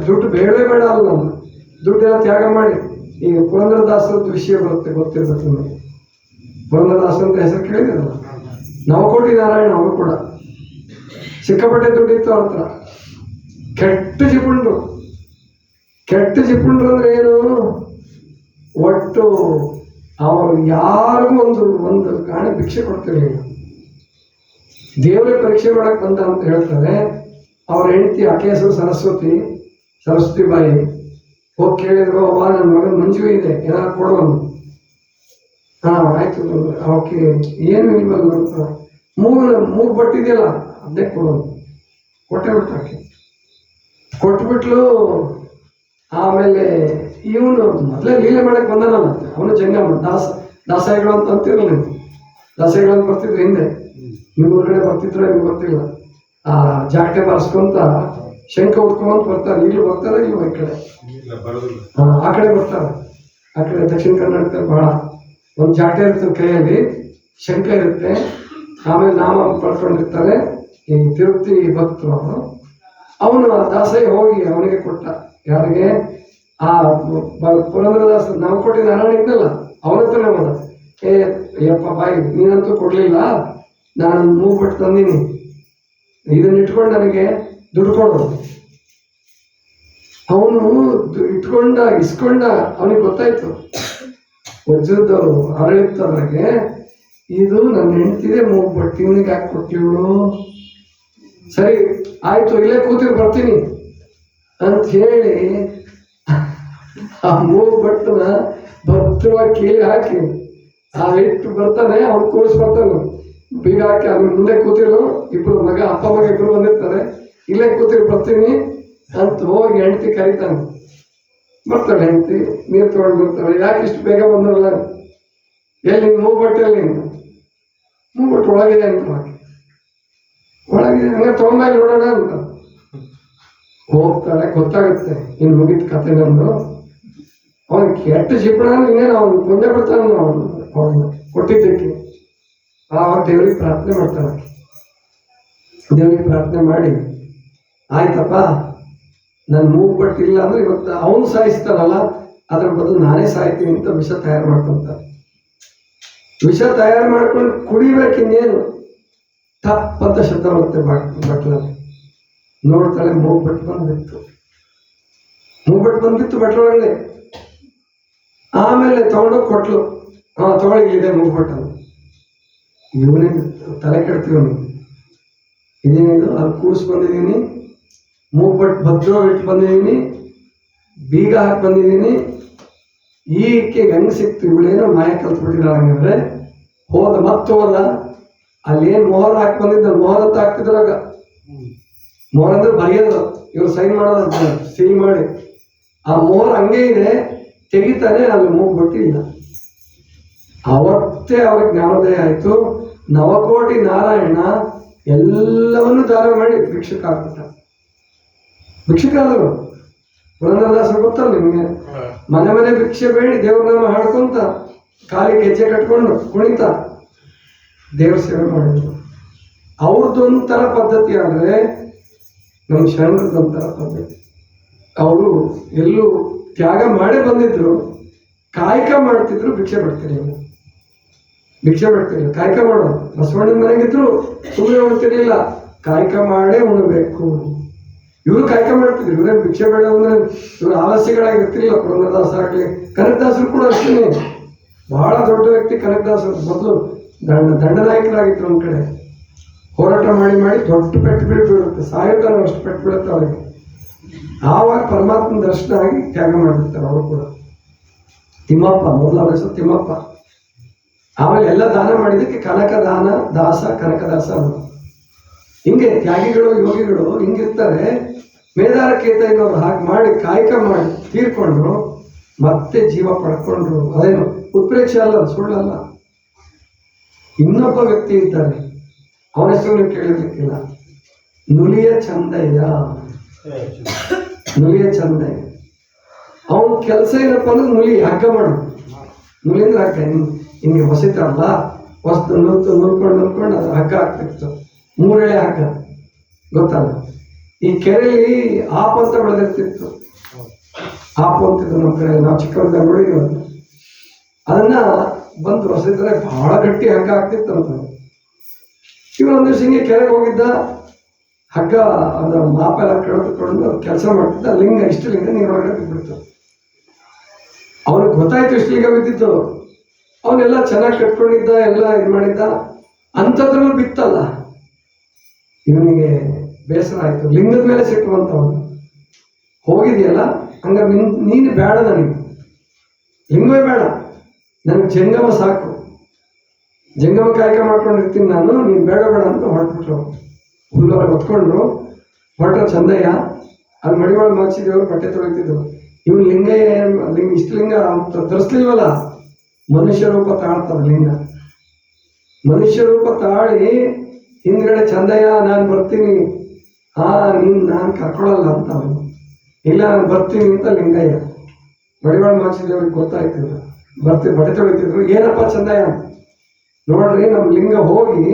ದುಡ್ಡು ಬೇಡವೇ ಬೇಡ ಅಲ್ಲ. ನಾವು ದುಡ್ಡೆಲ್ಲ ತ್ಯಾಗ ಮಾಡಿ. ಈಗ ಪುರಂದರದಾಸರದ್ದು ವಿಷಯ ಬರುತ್ತೆ, ಗೊತ್ತಿರ್ಬೇಕು ನಿಮಗೆ. ಪುರಂದರದಾಸರ ಅಂತ ಹೆಸರು ಕೇಳಿದಿರಲ್ಲ, ನವಕೋಟಿ ನಾರಾಯಣ. ಅವರು ಕೂಡ ಸಿಕ್ಕಾಪಟ್ಟೆ ದುಡ್ಡಿತ್ತು ಅವ್ರ ಹತ್ರ. ಕೆಟ್ಟ ಜಿಪುಂಡ್ರು ಅಂದ್ರೆ ಏನು, ಒಟ್ಟು ಅವರು ಯಾರಿಗೂ ಒಂದು ಕಾಣೆ ಭಿಕ್ಷೆ ಕೊಡ್ತಿರ್ಲಿಲ್ಲ. ದೇವರೇ ಪರೀಕ್ಷೆ ಮಾಡಕ್ ಬಂದ ಅಂತ ಹೇಳ್ತಾರೆ. ಅವ್ರ ಹೆಂಡತಿ, ಆಕೆ ಹೆಸರು ಸರಸ್ವತಿ ಬಾಯಿ. ಹೋಗಿ ಕೇಳಿದ್ರು, ಅವ್ವ ನನ್ನ ಮಗನ ಮಂಜು ಇದೆ, ಏನಾರು ಕೊಡೋನು. ಆಯ್ತು, ಅವಕ್ಕೆ ಏನು ಇಲ್ವಲ್ಲ ಅಂತ. ಮೂಗು ಬಟ್ಟಿದೆಯಲ್ಲ ಅದೇ ಕೊಡೋನು. ಕೊಟ್ಟೆ ಬಿಟ್ಟು ಆಕೆ ಕೊಟ್ಬಿಟ್ಲು. ಆಮೇಲೆ ಇವನು ಮೊದಲೇ ಲೀಲೆ ಮಾಡಕ್ ಬಂದಾನಲ್ಲ, ಅವನು ಜಂಗಮ ದಾಸಾಯಿಗಳು ಅಂತಿರಲ್ಲ. ದಾಸಾಯಿಗಳು ಅಂತ ಬರ್ತಿದ್ರು ಹಿಂದೆ, ನಿಮ್ಮ ಕಡೆ ಬರ್ತಿದ್ರು, ನಿಮ್ಗೆ ಗೊತ್ತಿಲ್ಲ. ಆ ಜಾಕೆ ಬಾರಿಸ್ಕೊಂತ ಶಂಖ ಉಟ್ಕೊಂತ ಬರ್ತಾರೆ. ಈಗಲೂ ಬರ್ತಾರೆ, ಇಲ್ವ ಈ ಕಡೆ? ಆ ಕಡೆ ಬರ್ತಾರೆ. ಆ ಕಡೆ ದಕ್ಷಿಣ ಕನ್ನಡದಲ್ಲಿ ಬಹಳ ಒಂದು ಜಾಟೆ ಇರ್ತದೆ, ಕೈಯಲ್ಲಿ ಶಂಖ ಇರುತ್ತೆ, ಆಮೇಲೆ ನಾಮ ಪಡ್ಕೊಂಡಿರ್ತಾರೆ. ಈ ತಿರುಪತಿ ಭಕ್ತರು ಅವನು ಆ ದಾಸಯ್ಯ ಹೋಗಿ ಅವನಿಗೆ ಕೊಟ್ಟ. ಯಾರಿಗೆ? ಆ ಪುರಂದರದಾಸ ನಾವು ಕೊಟ್ಟಿ ನಾರಾಯಣ ಇದ್ನಲ್ಲ, ಅವನ ಹತ್ರನೇ ಹೋದ. ಯಪ್ಪ ಬಾಯಿ, ನೀನಂತೂ ಕೊಡ್ಲಿಲ್ಲ, ನಾನು ಮೂಗ್ಬಿಟ್ಟು ತಂದೀನಿ, ಇದನ್ನ ಇಟ್ಕೊಂಡು ನನಗೆ ದುಡ್ಡು ಕೊಡು. ಅವನು ಇಸ್ಕೊಂಡ ಅವನಿಗೆ ಗೊತ್ತಾಯ್ತು, ವಜ್ರದ್ದು ಅರಳಿತ್ತದ್ರಾಗೆ ಇದು ನನ್ನ ಹೆಂಡ್ತಿದೆ ಮೂಗ್ಬಿಟ್ಟು, ಇವನಿಗೆ ಯಾಕೆ ಕೊಟ್ಟಿವಳು? ಸರಿ ಆಯ್ತು, ಇಲ್ಲೇ ಕೂತಿರು ಬರ್ತೀನಿ ಅಂತ ಹೇಳಿ ಆ ಮೂಗ್ಬಟ್ಟನ ಭದ್ರವಾಗಿ ಕೀಲಿ ಹಾಕಿ ಆ ಇಟ್ಟು ಬರ್ತಾನೆ. ಅವ್ನು ಕೂರಿಸಿ ಬರ್ತಾನೆ, ಬೀಗ ಹಾಕಿ ಅವ್ನ ಮುಂದೆ ಕೂತಿರು. ಇಬ್ರು ಮಗ, ಅಪ್ಪ ಮಗ ಇಬ್ರು ಬಂದಿರ್ತಾರೆ. ಇಲ್ಲೇ ಕೂತಿರು ಬರ್ತೀನಿ ಅಂತ ಹೋಗಿ ಹೆಂಡತಿ ಕರೀತಾನೆ. ಬರ್ತಾಳೆ ಹೆಂಡತಿ, ನೀರು ತಗೊಂಡು ಬರ್ತಾಳೆ. ಯಾಕೆ ಇಷ್ಟು ಬೇಗ ಬಂದಲ್ಲ? ಎಲ್ಲಿ ಮೂಗ್ಬಟ್ಟೆಲ್ಲಿ? ಮೂಗ್ಬಟ್ಟು ಒಳಗಿದೆ ಅಂತ ಹಾಕಿ, ಒಳಗಿದೆ ಹಂಗೆ ತಗೊಂಡಾಗಿ ನೋಡೋಣ ಅಂತ ಹೋಗ್ತಾಳೆ. ಗೊತ್ತಾಗುತ್ತೆ ಇನ್ನು ಮುಗಿದ ಕತೆ ನಂದು. ಅವನು ಕೆಟ್ಟ ಜಿಪ್ಪಣ ಇನ್ನೇನು ಅವನು ಕೊಂದೇ ಬಿಡ್ತಾನೆ ಅವನು ಕೊಟ್ಟಿದ್ದಕ್ಕೆ. ಆವಾಗ ದೇವ್ರಿಗೆ ಪ್ರಾರ್ಥನೆ ಮಾಡ್ತಾನೆ. ದೇವ್ರಿಗೆ ಪ್ರಾರ್ಥನೆ ಮಾಡಿ, ಆಯ್ತಪ್ಪ ನನ್ನ ಮೂಗ್ಬಟ್ಟಿಲ್ಲ ಅಂದ್ರೆ ಇವತ್ತು ಅವನು ಸಾಯಿಸ್ತಾನಲ್ಲ, ಅದ್ರ ಬದಲು ನಾನೇ ಸಾಯ್ತೀನಿ ಅಂತ ವಿಷ ತಯಾರು ಮಾಡ್ಕೊಂತಾರೆ. ವಿಷ ತಯಾರು ಮಾಡ್ಕೊಂಡು ಕುಡಿಬೇಕು. ಇನ್ನೇನು ತಪ್ಪಂತ ಶಬ್ದ ಬರುತ್ತೆ ಬಟ್ಲಲ್ಲಿ. ನೋಡ್ತಾಳೆ, ಮೂಗ್ಬಟ್ಟು ಬಂದ್ಬಿತ್ತು. ಮೂಗ್ಬಟ್ಟು ಬಂದ್ಬಿತ್ತು ಬಟ್ಲೊಳಗಡೆ. ಆಮೇಲೆ ತಗೊಂಡೋಗಿ ಕೊಟ್ಲು. ತಗೊಳ್ಳಿ, ಇದೆ ಮೂಗ್ಬಟ್ಟು. ಇವನಿಗೆ ತಲೆ ಕೆಡ್ತೀವಿ ನೀವು, ಇದೇನಿದು? ಅಲ್ಲಿ ಕೂರಿಸಿ ಬಂದಿದ್ದೀನಿ, ಮೂಗ್ಬಟ್ಟು ಭದ್ರ ಇಟ್ಟು ಬಂದಿದ್ದೀನಿ, ಬೀಗ ಹಾಕಿ ಬಂದಿದ್ದೀನಿ. ಈಕೆ ಹೆಂಗೆ ಸಿಕ್ತು? ಇವಳೇನೋ ಮಾಯ ಕಲ್ತ್ಬಿಟ್ಟಿದ್ದಾಳೆ. ಹಂಗಂದ್ರೆ ಹೋದ ಹೋದ. ಅಲ್ಲೇನು ಮೊಹರ ಹಾಕಿ ಬಂದಿದ್ದ, ಮೊಹರ ಅಂತ ಹಾಕ್ತಿದ್ರಾಗ. ಮೊಹರ ಅಂದ್ರೆ ಬರೆಯೋದು, ಇವ್ರು ಸೈನ್ ಮಾಡೋದು, ಸೀಲ್ ಮಾಡಿ. ಆ ಮೊಹರ ಹಂಗೆ ಇದೆ, ತೆಗಿತಾನೆ, ಅಲ್ಲಿ ಮೂಗ್ಬಟ್ಟು ಇಲ್ಲ. ಅವತ್ತೇ ಅವ್ರಿಗೆ ಜ್ಞಾನೋದಯ ಆಯ್ತು. ನವಕೋಟಿ ನಾರಾಯಣ ಎಲ್ಲವನ್ನೂ ದಾನ ಮಾಡಿ ಭಿಕ್ಷುಕ ಆಗ್ಬಿಟ್ಟ. ಭಿಕ್ಷುಕ ಆದರು. ಪುರಂದರದಾಸರು ಗೊತ್ತಲ್ಲ ನಿಮಗೆ? ಮನೆ ಮನೆ ಭಿಕ್ಷೆ ಬೇಡಿ ದೇವ್ರ ನಾಮ ಹಾಡ್ಕೊಂತ, ಕಾಲಿಗೆ ಹೆಜ್ಜೆ ಕಟ್ಕೊಂಡು ಕುಣಿತ ದೇವ್ರ ಸೇವೆ ಮಾಡಿದ್ರು. ಅವ್ರದ್ದೊಂಥರ ಪದ್ಧತಿ. ಆದರೆ ನಮ್ಮ ಶರಣರದೊಂಥರ ಪದ್ಧತಿ. ಅವರು ಎಲ್ಲೂ ತ್ಯಾಗ ಮಾಡೇ ಬಂದಿದ್ರು, ಕಾಯಕ ಮಾಡ್ತಿದ್ರು. ಭಿಕ್ಷೆ ಬಿಡ್ತಿರ್ಲಿಲ್ಲ, ಭಿಕ್ಷೆ ಬಿಡ್ತಿರ್ಲಿಲ್ಲ, ಕಾಯಕ ಮಾಡೋದು. ಬಸವಣ್ಣನ ಮನೆಗಿದ್ರು ಸುಮ್ಮನೆ ಉಣ್ತಿರ್ಲಿಲ್ಲ, ಕಾಯಕ ಮಾಡೇ ಉಣಬೇಕು. ಇವರು ಕಾಯಕ ಮಾಡ್ತಿದ್ರು. ಇವರೇ ಭಿಕ್ಷೆ ಬೇಡ ಅಂದ್ರೆ ಇವರು ಆಲಸ್ಯಗಳಾಗಿರ್ತಿರ್ಲಿಲ್ಲ. ಪುರಂದರದಾಸರಾಗಲಿ, ಕನಕದಾಸರು ಕೂಡ ಅಷ್ಟೇ. ಬಹಳ ದೊಡ್ಡ ವ್ಯಕ್ತಿ ಕನಕದಾಸರು. ಮೊದಲು ದಂಡನಾಯಕರಾಗಿದ್ರು. ಒಂದು ಕಡೆ ಹೋರಾಟ ಮಾಡಿ ದೊಡ್ಡ ಪೆಟ್ಟು ಬೀಳುತ್ತೆ, ಸಾಯೋತನ ಅಷ್ಟು ಪೆಟ್ಟು ಬೀಳುತ್ತೆ ಅವರಿಗೆ. ಆವಾಗ ಪರಮಾತ್ಮನ ದರ್ಶನ ಆಗಿ ತ್ಯಾಗ ಮಾಡಿಬಿಡ್ತಾರೆ ಅವರು ಕೂಡ. ತಿಮ್ಮಪ್ಪ ಮೊದಲ ಹೆಸರು ತಿಮ್ಮಪ್ಪ. ಆಮೇಲೆ ಎಲ್ಲ ದಾನ ಮಾಡಿದ್ದಕ್ಕೆ ಕನಕದಾನ ದಾಸ, ಕನಕದಾಸ ಅವರು. ಹಿಂಗೆ ತ್ಯಾಗಿಗಳು, ಯೋಗಿಗಳು ಹಿಂಗಿರ್ತಾರೆ. ಮೇದಾರಕೇತ ಇರೋರು ಹಾಗೆ ಮಾಡಿ ಕಾಯಕ ಮಾಡಿ ತೀರ್ಕೊಂಡ್ರು, ಮತ್ತೆ ಜೀವ ಪಡ್ಕೊಂಡ್ರು. ಅದೇನು ಉತ್ಪ್ರೇಕ್ಷೆ ಅಲ್ಲ, ಸುಳ್ಳಲ್ಲ. ಇನ್ನೊಬ್ಬ ವ್ಯಕ್ತಿ ಇದ್ದಾನೆ, ಅವನ ಹೆಸರು ನೀವು ಕೇಳಿರ್ಲಿಕ್ಕಿಲ್ಲ. ನುಲಿಯ ಚಂದಯ್ಯ. ನುಲಿಯ ಚಂದಯ್ಯ. ಅವನ ಕೆಲಸ ಏನಪ್ಪ ಅಂದ್ರೆ ನುಲಿ ಹಗ್ಗ ಮಾಡೋದು. ನುಲಿ ಅಂದ್ರೆ ಹಗ್ಗ, ಹಿಂಗೆ ಹೊಸಿತಾರಲ್ಲ, ಹೊಸ ನುಲ್ಕೊಂಡು ಅದು ಹಗ್ಗ ಆಗ್ತಿತ್ತು. 3 ಎಳೆ ಹಗ್ಗ, ಗೊತ್ತಲ್ಲ? ಈ ಕೆರೆಯಲ್ಲಿ ಆಪ್ ಅಂತ ಬೆಳೆದಿರ್ತಿತ್ತು. ಆಪು ಅಂತಿದ್ದು ನಮ್ಮ ಕಡೆ, ನಾವು ಚಿಕ್ಕವರಿದ್ದಾಗ ನೋಡಿದ್ವಿ. ಅದನ್ನ ಬಂದು ಹೊಸಿದ್ರೆ ಬಹಳ ಗಟ್ಟಿ ಹಗ್ಗ ಆಗ್ತಿತ್ತು ಅಂತ. ಇವನೊಂದು ದಿವಸ ಹಿಂಗೆ ಕೆರೆಗೆ ಹೋಗಿದ್ದ. ಹಗ್ಗ ಅದರ ಮಾಪೆಲ್ಲ ಕಳೆದುಕೊಂಡು ಕೆಲಸ ಮಾಡ್ತಿದ್ದ. ಲಿಂಗ, ಇಷ್ಟು ಲಿಂಗ ನೀರೊಳಗಡೆ ಬಿದ್ಬಿಡ್ತು. ಅವನಿಗೆ ಗೊತ್ತಾಯ್ತು ಇಷ್ಟು ಲಿಂಗ ಬಿದ್ದಿತ್ತು. ಅವನೆಲ್ಲ ಚೆನ್ನಾಗಿ ಕಟ್ಕೊಂಡಿದ್ದ, ಎಲ್ಲ ಇದು ಮಾಡಿದ್ದ. ಅಂಥದ್ರಲ್ಲಿ ಬಿತ್ತಲ್ಲ, ಇವನಿಗೆ ಬೇಸರ ಆಯ್ತು. ಲಿಂಗದ ಮೇಲೆ ಸಿಟ್ಟು ಬಂತವನು. ಹೋಗಿದೆಯಲ್ಲ, ಹಂಗಾರೆ ನೀನು ಬೇಡ, ನನಗೆ ಲಿಂಗವೇ ಬೇಡ, ನನಗೆ ಜಂಗಮ ಸಾಕು, ಜಂಗಮ ಕಾಯಕ ಮಾಡ್ಕೊಂಡಿರ್ತೀನಿ ನಾನು, ನೀನು ಬೇಡ ಅಂತ ಹೊರಟ್ಬಿಟ್ರು. ಹುಲ್ಲೊಳಗೆ ಹೊತ್ಕೊಂಡ್ರು. ಹೊರಟ ಚಂದಯ್ಯ ಅಲ್ಲಿ ಮಡಿವಾಳು ಮಾಚಿದೇವರು ಬಟ್ಟೆ ತೊಳಿತಿದ್ರು. ಇವನು ಲಿಂಗ ಇಷ್ಟು ಲಿಂಗ ಅಂತ ತರಿಸ್ಲಿಲ್ವಲ್ಲ, ಮನುಷ್ಯ ರೂಪ ತಾಳ್ತದ ಲಿಂಗ. ಮನುಷ್ಯ ರೂಪ ತಾಳಿ ಹಿಂದ್ಗಡೆ ಚಂದಯ್ಯ ನಾನು ಬರ್ತೀನಿ, ನಾನು ಕರ್ಕೊಳ್ಳಲ್ಲ ಅಂತ ಅವನು. ಇಲ್ಲ ನಾನು ಬರ್ತೀನಿ ಅಂತ ಲಿಂಗಯ್ಯ. ಮಡಿವಾಳ ಮಾಚಿದೇವ್ರಿಗೆ ಗೊತ್ತಾಯ್ತಿಲ್ಲ, ಬಟ್ಟೆ ತೊಳಿತಿದ್ರು. ಏನಪ್ಪ ಚಂದಯ್ಯ ನೋಡ್ರಿ ನಮ್ಮ ಲಿಂಗ ಹೋಗಿ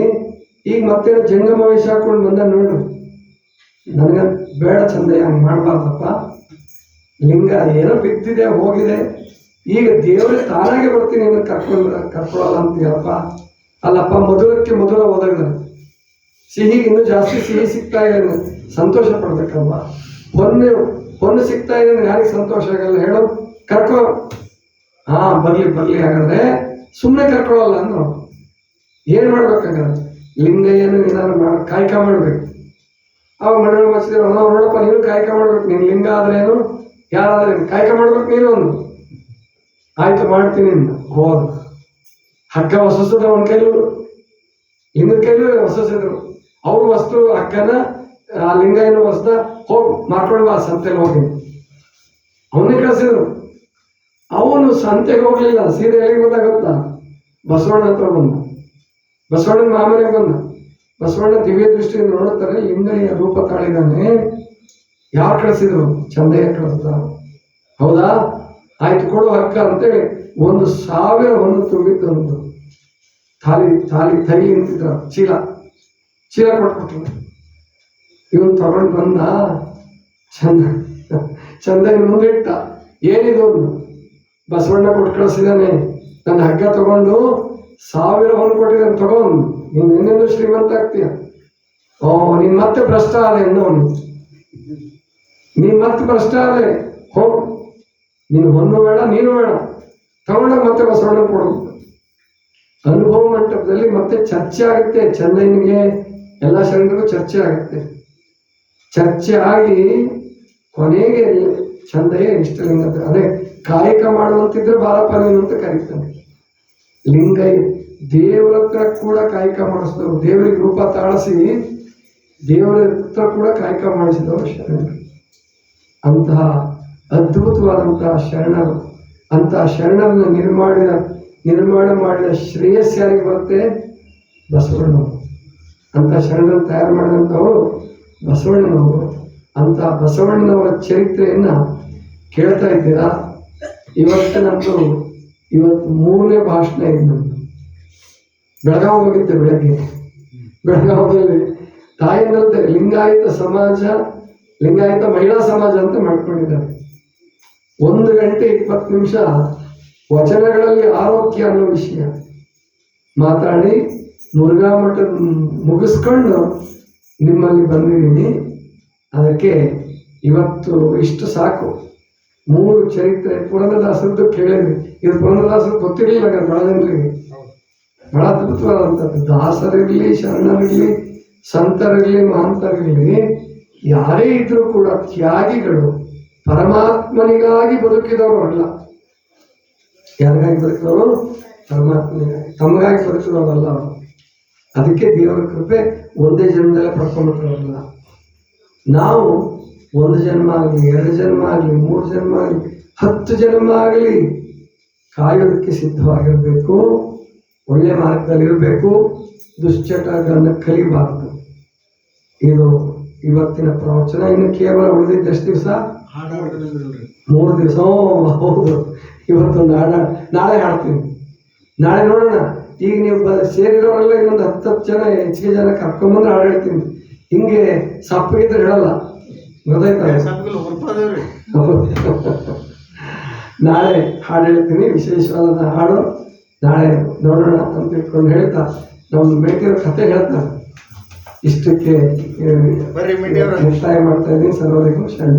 ಈಗ ಮತ್ತೆ ಜಂಗಮ ವೇಷ ಹಾಕೊಂಡು ಬಂದ ನೋಡ್ರಿ. ನನಗೆ ಬೇಡ ಚಂದಯ್ಯ, ಹಂಗೆ ಮಾಡಬಾರ್ದಪ್ಪ. ಲಿಂಗ ಏನೋ ಬಿದ್ದಿದೆ ಹೋಗಿದೆ, ಈಗ ದೇವರೇ ತಾನಾಗೆ ಬರ್ತೀನಿ ಅಂತ ಕರ್ಕೊಳ್ಳಲ್ಲ ಅಂತೀಯಪ್ಪ. ಅಲ್ಲಪ್ಪ ಮೊದಲಕ್ಕೆ ಮೊದಲ ಹೋದಾಗ ಸಿಹಿ ಇನ್ನೂ ಜಾಸ್ತಿ ಸಿಹಿ ಸಿಗ್ತಾ ಇದೆ, ಸಂತೋಷ ಪಡ್ಬೇಕಲ್ವ. ಹೊನ್ನು ಸಿಗ್ತಾ ಇದೆ ಯಾರಿಗೆ ಸಂತೋಷ ಆಗಲ್ಲ ಹೇಳು? ಕರ್ಕೊ. ಬರ್ಲಿ ಹಾಗಾದ್ರೆ ಸುಮ್ಮನೆ ಕರ್ಕೊಳ್ಳಲ್ಲ ಅಂದ್ರು. ಏನ್ ಮಾಡ್ಬೇಕಾಗಲ್ಲ, ಲಿಂಗಯ್ಯನು ಏನಾದ್ರು ಕಾಯ್ಕ ಮಾಡ್ಬೇಕು. ಅವಾಗ ಮಡಿವಾಳ ಮಾಚಿದೇವ್ರು ನೋಡಪ್ಪ ನೀನು ಕಾಯ್ಕ ಮಾಡ್ಬೇಕು, ನೀನು ಲಿಂಗ ಆದ್ರೇನು ಯಾರಾದ್ರೆ ಕಾಯ್ಕ ಮಾಡ್ಬೇಕು ನೀನು ಒಂದು. ಆಯ್ತು ಮಾಡ್ತೀನಿ ಹೋದ. ಹಗ್ಗ ಹೊಸದ ಅವನ ಕೈಲೂ ಲಿಂಗದ ಕೈಲೂ ಹೊಸಿದ್ರು. ಅವ್ರು ವಸ್ತು ಹಗ್ಗನ ಆ ಲಿಂಗಯ್ಯನ ಹೊಸದ ಹೋಗಿ ಮಾರ್ಕೊಂಡು ಬಾ ಸಂತೆಗೆ ಹೋಗಿ ಅವನೇ ಕಳಿಸಿದ್ರು. ಅವನು ಸಂತೆಗೆ ಹೋಗ್ಲಿಲ್ಲ, ಸೀರೆ ಎಲ್ಲಿಗೆ ಗೊತ್ತಾಗುತ್ತಾ? ಬಸವಣ್ಣ ಹತ್ರ ಬಂದ. ಬಸವಣ್ಣನ ಮಾಮನೆಗೆ ಬಂದ. ಬಸವಣ್ಣ ದಿವ್ಯ ದೃಷ್ಟಿಯಿಂದ ನೋಡುತ್ತಾರೆ, ಲಿಂಗಯ್ಯ ರೂಪ ತಾಳಿದಾನೆ. ಯಾರು ಕಳಿಸಿದ್ರು? ಚಂದಯ್ಯ ಕಳಿಸ್ದ. ಹೌದಾ, ಆಯ್ತು ಕೊಡು ಹಕ್ಕ ಅಂತೇಳಿ 1,000 ಹೊನ್ನು ತುಂಬಿದ್ದೊಂದು ಥೈಲಿ ನಿಂತಿದ್ರ ಚೀಲ ಕೊಟ್ಬಿಟ್ರು. ಇವನು ತಗೊಂಡು ಬಂದ. ಚಂದಯ್ಯನ ಮುಂದಿಟ್ಟ. ಏನಿದು? ಬಸವಣ್ಣ ಕೊಟ್ಟು ಕಳಿಸಿದಾನೆ, ನನ್ನ ಹಗ್ಗ ತಗೊಂಡು 1,000 ಹೊನ್ನು ಕೊಟ್ಟಿದ್ದಾನೆ, ತಗೊಂಡು ನೀನು ಏನೇನು ಶ್ರೀಮಂತ ಆಗ್ತೀಯ. ನೀನ್ ಮತ್ತೆ ಭ್ರಷ್ಟ ಆದೆ ಅನ್ನೋನು, ನೀನ್ ಮತ್ತೆ ಭ್ರಷ್ಟ ಆದೆ. ಹೋಗು, ನೀನು ಹೊನ್ನು ಬೇಡ, ನೀನು ಬೇಡ, ತಗೊಂಡಾಗ ಮತ್ತೆ ಬಸವಣ್ಣ ಕೊಡು. ಅನುಭವ ಮಂಟಪದಲ್ಲಿ ಮತ್ತೆ ಚರ್ಚೆ ಆಗುತ್ತೆ. ಚಂದಯ್ಯನಿಗೆ ಎಲ್ಲ ಶರಣರಿಗೂ ಚರ್ಚೆ ಆಗುತ್ತೆ. ಚರ್ಚೆ ಆಗಿ ಕೊನೆಗೆ ಚಂದಯ್ಯ ಇಷ್ಟಲಿಂಗ ಅದೇ ಕಾಯಕ ಮಾಡುವಂತಿದ್ರೆ ಬಾರಪ್ಪ ನೀನು ಅಂತ ಕರೀತಾನೆ. ಲಿಂಗಯ್ಯ ದೇವರ ಹತ್ರ ಕೂಡ ಕಾಯಕ ಮಾಡಿಸಿದವರು, ದೇವರಿಗೆ ರೂಪ ತಾಳಿಸಿ ದೇವರ ಹತ್ರ ಕೂಡ ಕಾಯಕ ಮಾಡಿಸಿದವರು ಶರಣರು. ಅಂತಹ ಅದ್ಭುತವಾದಂತಹ ಶರಣರು, ಅಂತಹ ಶರಣರನ್ನು ನಿರ್ಮಾಣ ಮಾಡಿದ ಶ್ರೇಯಸ್ ಯಾರಿಗೆ ಬರುತ್ತೆ? ಬಸವಣ್ಣವರು. ಅಂತಹ ಶರಣರನ್ನು ತಯಾರು ಮಾಡಿದಂಥವರು ಬಸವಣ್ಣನವರು. ಅಂತಹ ಬಸವಣ್ಣನವರ ಚರಿತ್ರೆಯನ್ನ ಕೇಳ್ತಾ ಇದ್ದೀರಾ? ಇವತ್ತು 3ನೇ ಭಾಷಣ ಇದೆ ನಮ್ದು. ಬೆಳಗಾವಿ ಹೋಗಿದ್ದೆ ಬೆಳಗ್ಗೆ. ಬೆಳಗಾವದಲ್ಲಿ ತಾಯಂದ್ರದ್ದೇ ಲಿಂಗಾಯತ ಮಹಿಳಾ ಸಮಾಜ ಅಂತ ಮಾಡ್ಕೊಂಡಿದ್ದಾರೆ. 1 ಗಂಟೆ 20 ನಿಮಿಷ ವಚನಗಳಲ್ಲಿ ಆರೋಗ್ಯ ಅನ್ನೋ ವಿಷಯ ಮಾತಾಡಿ ಮುರುಘಾ ಮಠ ಮುಗಿಸ್ಕೊಂಡು ನಿಮ್ಮಲ್ಲಿ ಬಂದಿದ್ದೀನಿ. ಅದಕ್ಕೆ ಇವತ್ತು ಇಷ್ಟು ಸಾಕು. 3 ಚರಿತ್ರೆ ಪುರಂದರದಾಸರದ್ದು ಕೇಳಿದ್ವಿ. ಇದು ಪುರಂದರದಾಸರು ಗೊತ್ತಿರಲಿಲ್ಲ ಬಹಳ ಜನರಿಗೆ. ಬಹಳ ಅದ್ಭುತವಾದಂಥದ್ದು. ದಾಸರಿರ್ಲಿ, ಶರಣರಿರ್ಲಿ, ಸಂತರಿರ್ಲಿ, ಮಹಂತರಿರ್ಲಿ, ಯಾರೇ ಇದ್ರೂ ಕೂಡ ತ್ಯಾಗಿಗಳು, ಪರಮಾತ್ಮನಿಗಾಗಿ ಬದುಕಿದವರು ಅಲ್ಲ. ಯಾರಿಗಾಗಿ ಬದುಕಿದವರು? ಪರಮಾತ್ಮನಿಗಾಗಿ, ತಮಗಾಗಿ ಬದುಕಿದವರಲ್ಲ ಅವರು. ಅದಕ್ಕೆ ದೇವರ ಕೃಪೆ ಒಂದೇ ಜನ್ಮದಲ್ಲೇ ಪಡ್ಕೊಂಡ್ಬಿಟ್ರವರಲ್ಲ. ನಾವು 1 ಜನ್ಮ ಆಗಲಿ, 2 ಜನ್ಮ ಆಗಲಿ, 3 ಜನ್ಮ ಆಗಲಿ, 10 ಜನ್ಮ ಆಗಲಿ ಕಾಯೋದಕ್ಕೆ ಸಿದ್ಧವಾಗಿರಬೇಕು. ಒಳ್ಳೆ ಮಾರ್ಗದಲ್ಲಿರಬೇಕು. ದುಶ್ಚಟಗಳನ್ನು ಕಲಿಬಾರದು. ಇದು ಇವತ್ತಿನ ಪ್ರವಚನ. ಇನ್ನು ಕೇವಲ ಉಳಿದಿದ್ದ ಎಷ್ಟು ದಿವಸ? 3 ದಿವಸ. ಹೌದು, ಇವತ್ತು ನಾಳೆ ಹಾಡ್ತೀನಿ. ನಾಳೆ ನೋಡೋಣ. ಈಗ ನೀವು ಸೇರಿರೋರೆಲ್ಲ ಇನ್ನೊಂದು 10 ಜನ ಹೆಚ್ಚಿಗೆ ಜನ ಕರ್ಕೊಂಬಂದ್ರೆ ಹಾಡು ಹೇಳ್ತೀನಿ. ಹಿಂಗೆ ಸಪ್ಪಗಿದ್ರೆ ಹೇಳಲ್ಲ, ಗೊತ್ತಾಯ್ತಾ? ನಾಳೆ ಹಾಡು ಹೇಳ್ತೀನಿ, ವಿಶೇಷವಾದ ಹಾಡು. ನಾಳೆ ನೋಡೋಣ ಅಂತ ಇಟ್ಕೊಂಡು ಹೇಳ್ತಾ ನಮ್ಮ ಮೇಟಿಯವ್ರ ಕತೆ ಹೇಳ್ತಾರೆ. ಇಷ್ಟಕ್ಕೆ ಮುಕ್ತಾಯ ಮಾಡ್ತಾ ಇದ್ದೀನಿ. ಸರ್ವರಿಗೂ ಶರಣ.